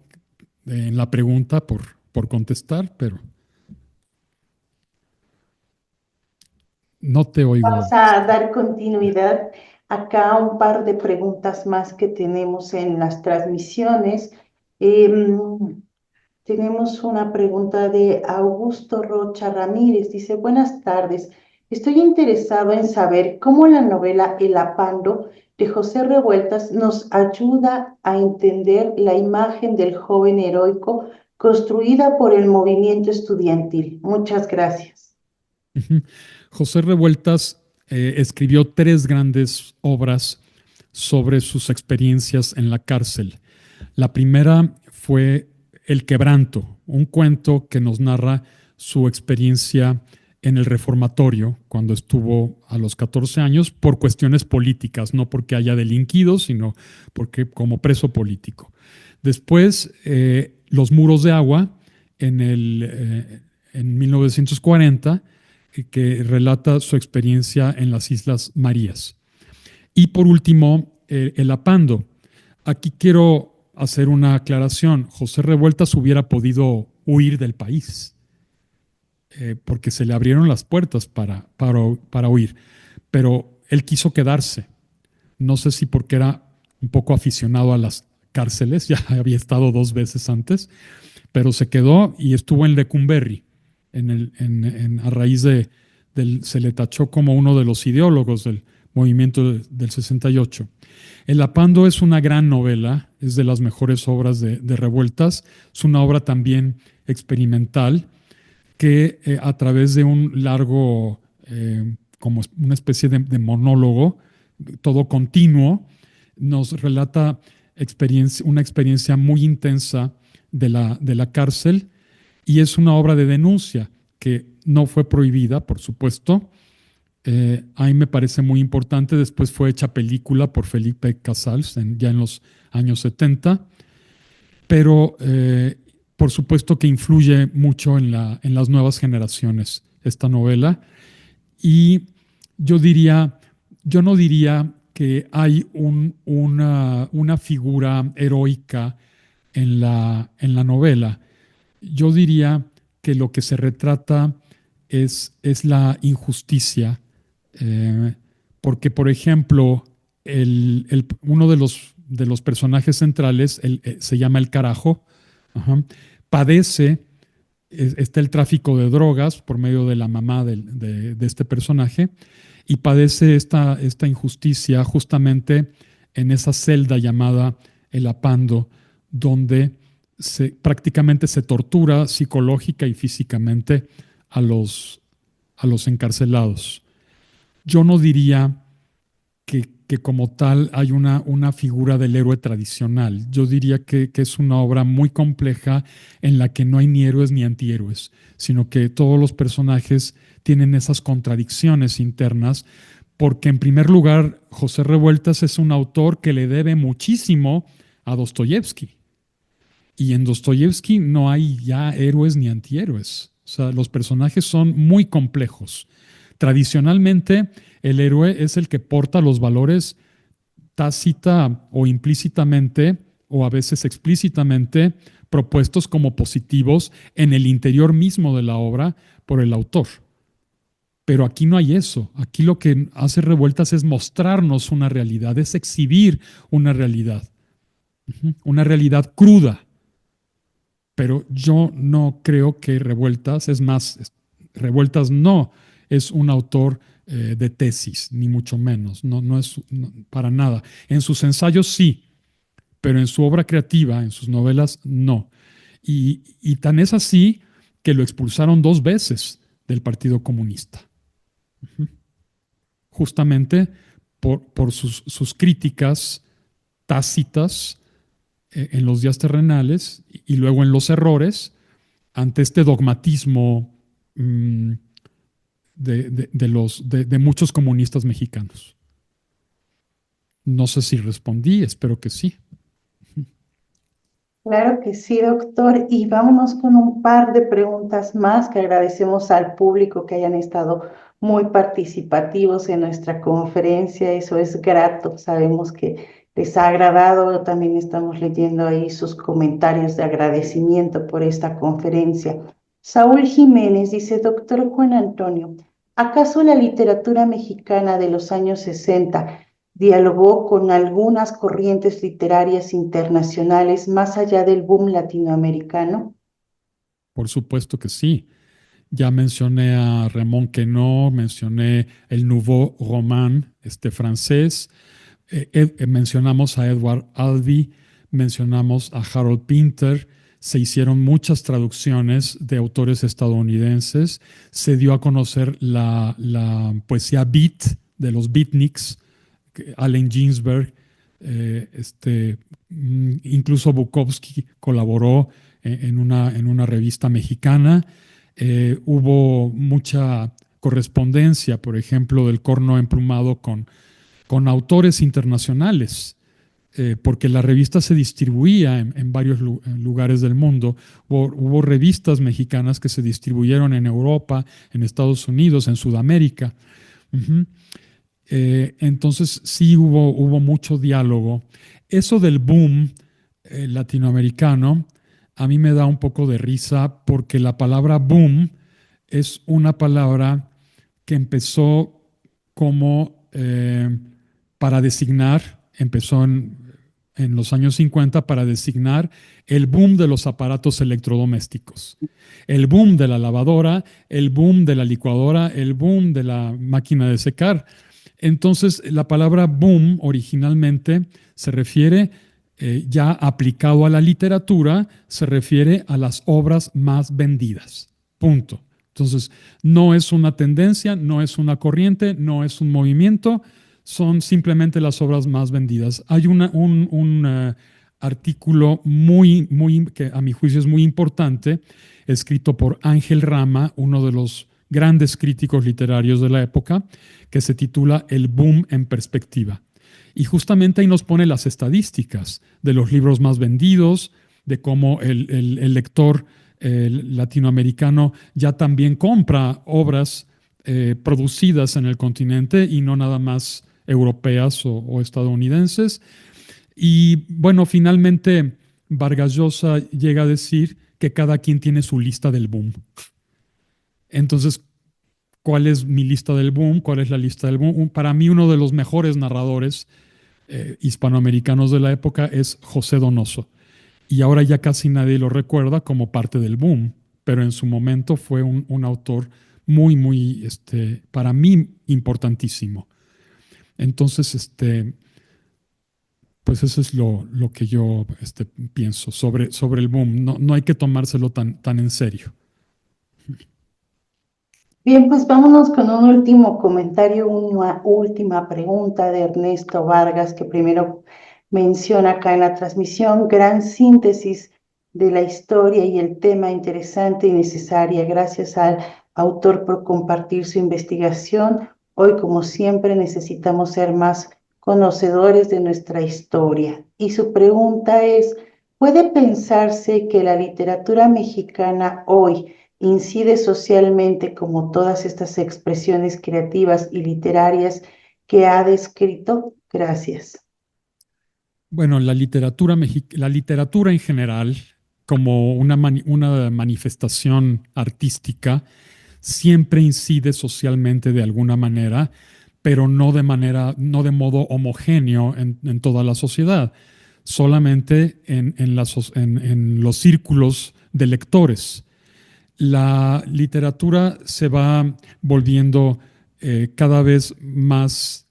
en la pregunta por contestar, pero no te oigo. Vamos a dar continuidad acá a un par de preguntas más que tenemos en las transmisiones. Tenemos una pregunta de Augusto Rocha Ramírez. Dice, buenas tardes. Estoy interesado en saber cómo la novela El Apando de José Revueltas nos ayuda a entender la imagen del joven heroico construida por el movimiento estudiantil. Muchas gracias. José Revueltas escribió 3 grandes obras sobre sus experiencias en la cárcel. La primera fue El Quebranto, un cuento que nos narra su experiencia en el reformatorio cuando estuvo a los 14 años por cuestiones políticas, no porque haya delinquido, sino porque como preso político. Después, Los Muros de Agua en 1940, que relata su experiencia en las Islas Marías. Y por último, El Apando. Aquí quiero hacer una aclaración. José Revueltas hubiera podido huir del país, porque se le abrieron las puertas para huir, pero él quiso quedarse. No sé si porque era un poco aficionado a las cárceles, ya había estado 2 veces antes, pero se quedó y estuvo en Lecumberri, a raíz se le tachó como uno de los ideólogos del movimiento del 68. El Apando es una gran novela, es de las mejores obras de Revueltas, es una obra también experimental que a través de un largo, como una especie de monólogo, todo continuo, nos relata una experiencia muy intensa de la cárcel, y es una obra de denuncia que no fue prohibida, por supuesto. A mí me parece muy importante. Después fue hecha película por Felipe Casals ya en los años 70, pero por supuesto que influye mucho en las nuevas generaciones esta novela. Y yo no diría que hay una figura heroica en la novela. Yo diría que lo que se retrata es la injusticia, eh, porque, por ejemplo, uno de los personajes centrales se llama el Carajo, ajá, padece, está el tráfico de drogas por medio de la mamá de este personaje, y padece esta injusticia justamente en esa celda llamada el Apando, donde prácticamente se tortura psicológica y físicamente a a los encarcelados. Yo no diría que como tal hay una figura del héroe tradicional. Yo diría que es una obra muy compleja en la que no hay ni héroes ni antihéroes, sino que todos los personajes tienen esas contradicciones internas, porque en primer lugar, José Revueltas es un autor que le debe muchísimo a Dostoyevsky. Y en Dostoyevsky no hay ya héroes ni antihéroes. O sea, los personajes son muy complejos. Tradicionalmente, el héroe es el que porta los valores tácita o implícitamente, o a veces explícitamente, propuestos como positivos en el interior mismo de la obra por el autor. Pero aquí no hay eso. Aquí lo que hace Revueltas es mostrarnos una realidad, es exhibir una realidad cruda. Pero yo no creo que Revueltas, es más, Revueltas no es un autor de tesis, ni mucho menos, no es para nada. En sus ensayos sí, pero en su obra creativa, en sus novelas, no. Y tan es así que lo expulsaron 2 veces del Partido Comunista, justamente por sus críticas tácitas en los días terrenales y luego en los errores ante este dogmatismo de muchos comunistas mexicanos. No sé si respondí, espero que sí. Claro que sí, doctor. Y vámonos con un par de preguntas más que agradecemos al público que hayan estado muy participativos en nuestra conferencia. Eso es grato. Sabemos que les ha agradado. También estamos leyendo ahí sus comentarios de agradecimiento por esta conferencia. Saúl Jiménez dice, doctor Juan Antonio, ¿acaso la literatura mexicana de los años 60 dialogó con algunas corrientes literarias internacionales más allá del boom latinoamericano? Por supuesto que sí. Ya mencioné a Raymond Queneau, mencioné el Nouveau Roman francés, mencionamos a Edward Albee, mencionamos a Harold Pinter, se hicieron muchas traducciones de autores estadounidenses, se dio a conocer la poesía beat de los beatniks, Allen Ginsberg, incluso Bukowski colaboró en una revista mexicana. Hubo mucha correspondencia, por ejemplo, del Corno Emplumado con autores internacionales, porque la revista se distribuía en varios lugares del mundo. Hubo revistas mexicanas que se distribuyeron en Europa, en Estados Unidos, en Sudamérica. Uh-huh. Entonces sí hubo mucho diálogo. Eso del boom latinoamericano a mí me da un poco de risa, porque la palabra boom es una palabra que empezó como para designar, empezó en los años 50 para designar el boom de los aparatos electrodomésticos, el boom de la lavadora, el boom de la licuadora, el boom de la máquina de secar. Entonces, la palabra boom originalmente se refiere, ya aplicado a la literatura, se refiere a las obras más vendidas. Punto. Entonces, no es una tendencia, no es una corriente, no es un movimiento, son simplemente las obras más vendidas. Hay un artículo que a mi juicio es muy importante, escrito por Ángel Rama, uno de los grandes críticos literarios de la época, que se titula El boom en perspectiva. Y justamente ahí nos pone las estadísticas de los libros más vendidos, de cómo el lector latinoamericano ya también compra obras producidas en el continente y no nada más europeas o estadounidenses. Y bueno, finalmente Vargas Llosa llega a decir que cada quien tiene su lista del boom. Entonces, ¿cuál es mi lista del boom? ¿Cuál es la lista del boom? Para mí, uno de los mejores narradores hispanoamericanos de la época es José Donoso. Y ahora ya casi nadie lo recuerda como parte del boom, pero en su momento fue un autor muy, para mí, importantísimo. Entonces, pues eso es lo que yo pienso sobre el boom. No, no hay que tomárselo tan en serio. Bien, pues vámonos con un último comentario, una última pregunta de Ernesto Vargas, que primero menciona acá en la transmisión: gran síntesis de la historia y el tema, interesante y necesaria. Gracias al autor por compartir su investigación. Hoy, como siempre, necesitamos ser más conocedores de nuestra historia. Y su pregunta es: ¿puede pensarse que la literatura mexicana hoy incide socialmente como todas estas expresiones creativas y literarias que ha descrito? Gracias. Bueno, la literatura en general, como una manifestación artística, siempre incide socialmente de alguna manera, pero no de modo homogéneo en toda la sociedad, solamente en los círculos de lectores. La literatura se va volviendo cada vez más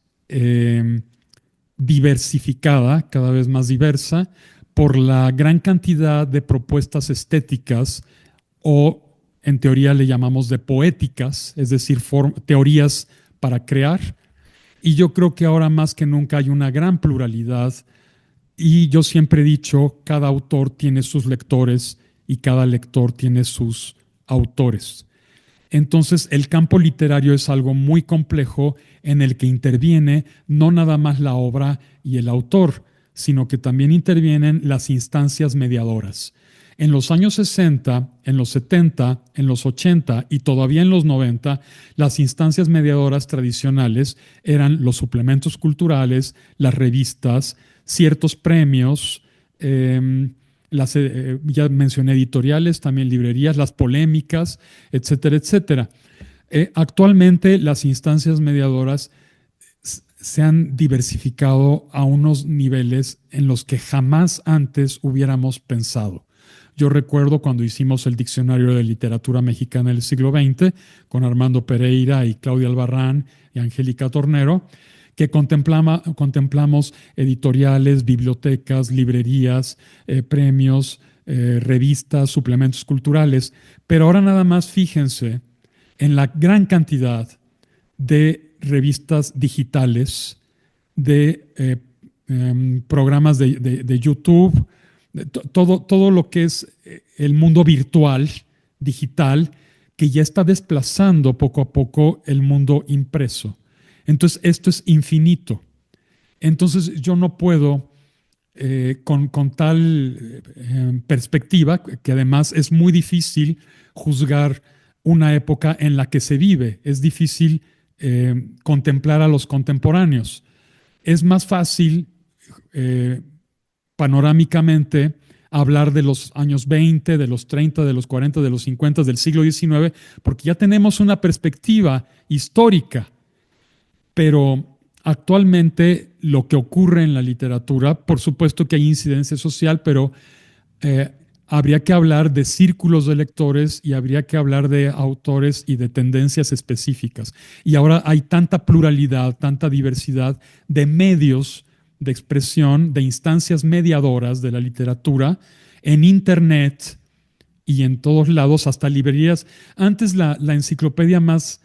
diversificada, cada vez más diversa, por la gran cantidad de propuestas estéticas, o en teoría le llamamos de poéticas, es decir, teorías para crear. Y yo creo que ahora más que nunca hay una gran pluralidad, y yo siempre he dicho, cada autor tiene sus lectores y cada lector tiene sus autores. Entonces, el campo literario es algo muy complejo en el que interviene no nada más la obra y el autor, sino que también intervienen las instancias mediadoras. En los años 60, en los 70, en los 80 y todavía en los 90, las instancias mediadoras tradicionales eran los suplementos culturales, las revistas, ciertos premios, ya mencioné editoriales, también librerías, las polémicas, etcétera, etcétera. Actualmente las instancias mediadoras se han diversificado a unos niveles en los que jamás antes hubiéramos pensado. Yo recuerdo cuando hicimos el Diccionario de Literatura Mexicana del siglo XX con Armando Pereira y Claudia Albarrán y Angélica Tornero, que contemplamos editoriales, bibliotecas, librerías, premios, revistas, suplementos culturales. Pero ahora nada más fíjense en la gran cantidad de revistas digitales, de programas de YouTube, todo lo que es el mundo virtual, digital, que ya está desplazando poco a poco el mundo impreso. Entonces, esto es infinito. Entonces, yo no puedo, con tal perspectiva, que además es muy difícil juzgar una época en la que se vive, es difícil contemplar a los contemporáneos. Es más fácil panorámicamente hablar de los años 20, de los 30, de los 40, de los 50, del siglo XIX, porque ya tenemos una perspectiva histórica. Pero actualmente lo que ocurre en la literatura, por supuesto que hay incidencia social, pero habría que hablar de círculos de lectores y habría que hablar de autores y de tendencias específicas. Y ahora hay tanta pluralidad, tanta diversidad de medios de expresión, de instancias mediadoras de la literatura en Internet y en todos lados, hasta librerías. Antes la enciclopedia más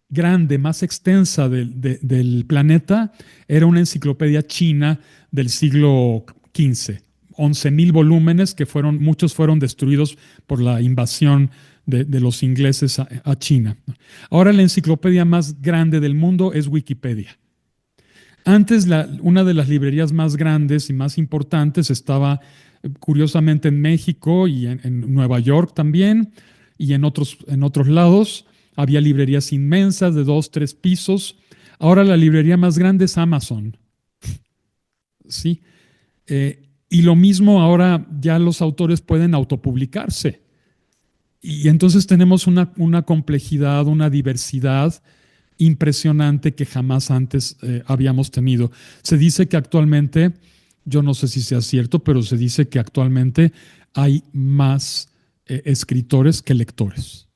grande, más extensa del planeta era una enciclopedia china del siglo XV. 11,000 volúmenes que muchos fueron destruidos por la invasión de los ingleses a China. Ahora la enciclopedia más grande del mundo es Wikipedia. Antes una de las librerías más grandes y más importantes estaba curiosamente en México y en Nueva York también y en otros lados. Había librerías inmensas de 2, 3 pisos. Ahora la librería más grande es Amazon. ¿Sí? Y lo mismo ahora ya los autores pueden autopublicarse. Y entonces tenemos una complejidad, una diversidad impresionante que jamás antes habíamos tenido. Se dice que actualmente, yo no sé si sea cierto, pero se dice que actualmente hay más escritores que lectores.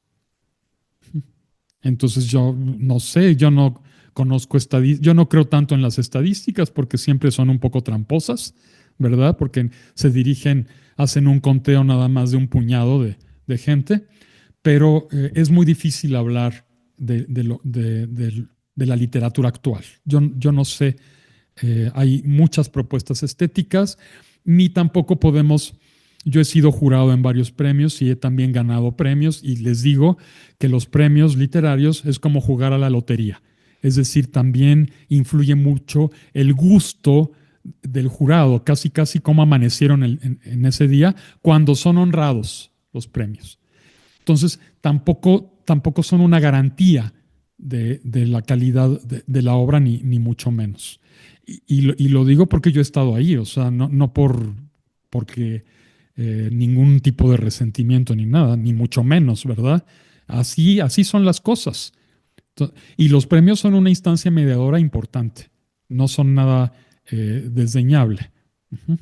Entonces yo no sé, yo no conozco yo no creo tanto en las estadísticas porque siempre son un poco tramposas, ¿verdad? Porque se dirigen, hacen un conteo nada más de un puñado de gente, pero es muy difícil hablar de la literatura actual. Yo no sé, hay muchas propuestas estéticas, ni tampoco podemos. Yo he sido jurado en varios premios y he también ganado premios y les digo que los premios literarios es como jugar a la lotería. Es decir, también influye mucho el gusto del jurado, casi casi cómo amanecieron en ese día cuando son honrados los premios. Entonces, tampoco son una garantía de la calidad de la obra, ni mucho menos. Y lo digo porque yo he estado ahí, o sea, no porque ningún tipo de resentimiento ni nada, ni mucho menos, ¿verdad? Así son las cosas. Y los premios son una instancia mediadora importante, no son nada desdeñable. Uh-huh.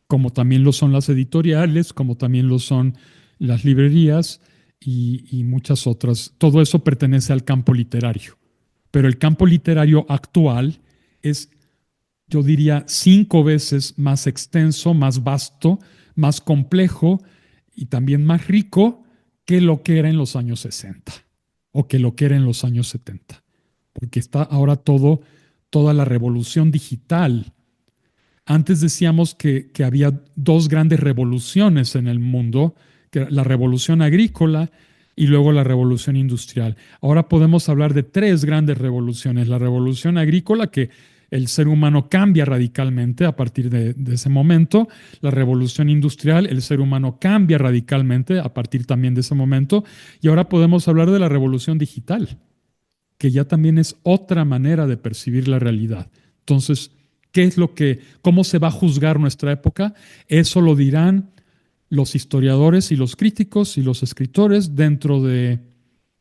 Como también lo son las editoriales, como también lo son las librerías y muchas otras. Todo eso pertenece al campo literario. Pero el campo literario actual es, yo diría, 5 veces más extenso, más vasto, más complejo y también más rico que lo que era en los años 60 o que lo que era en los años 70. Porque está ahora toda la revolución digital. Antes decíamos que había 2 grandes revoluciones en el mundo, que la revolución agrícola y luego la revolución industrial. Ahora podemos hablar de 3 grandes revoluciones. La revolución agrícola, que el ser humano cambia radicalmente a partir de ese momento. La revolución industrial, el ser humano cambia radicalmente a partir también de ese momento. Y ahora podemos hablar de la revolución digital, que ya también es otra manera de percibir la realidad. Entonces, cómo se va a juzgar nuestra época? Eso lo dirán los historiadores y los críticos y los escritores dentro de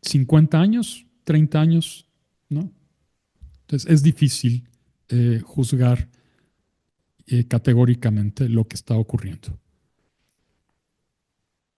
50 años, 30 años, ¿no? Entonces es difícil juzgar categóricamente lo que está ocurriendo.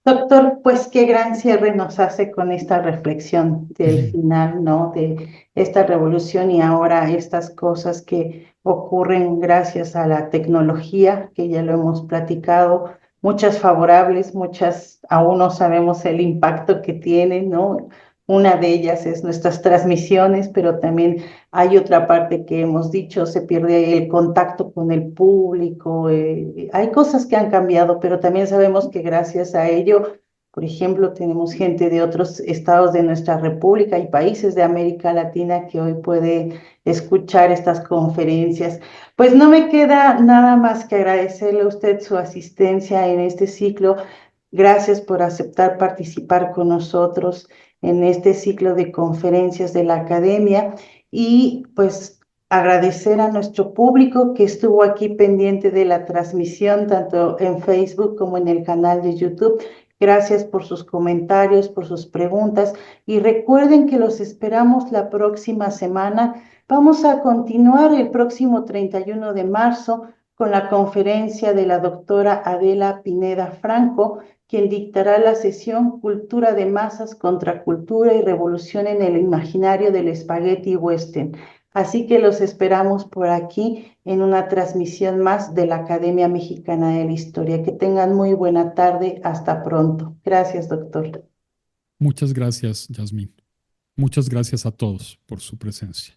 Doctor, pues qué gran cierre nos hace con esta reflexión del final, ¿no? De esta revolución y ahora estas cosas que ocurren gracias a la tecnología, que ya lo hemos platicado, muchas favorables, muchas aún no sabemos el impacto que tienen, ¿no? Una de ellas es nuestras transmisiones, pero también hay otra parte que hemos dicho, se pierde el contacto con el público. Hay cosas que han cambiado, pero también sabemos que gracias a ello, por ejemplo, tenemos gente de otros estados de nuestra república y países de América Latina que hoy puede escuchar estas conferencias. Pues no me queda nada más que agradecerle a usted su asistencia en este ciclo. Gracias por aceptar participar con nosotros en este ciclo de conferencias de la academia y pues agradecer a nuestro público que estuvo aquí pendiente de la transmisión tanto en Facebook como en el canal de YouTube. Gracias por sus comentarios, por sus preguntas y recuerden que los esperamos la próxima semana. Vamos a continuar el próximo 31 de marzo con la conferencia de la doctora Adela Pineda Franco, quien dictará la sesión Cultura de masas contra cultura y revolución en el imaginario del espagueti western. Así que los esperamos por aquí en una transmisión más de la Academia Mexicana de la Historia. Que tengan muy buena tarde. Hasta pronto. Gracias, doctor. Muchas gracias, Yasmín. Muchas gracias a todos por su presencia.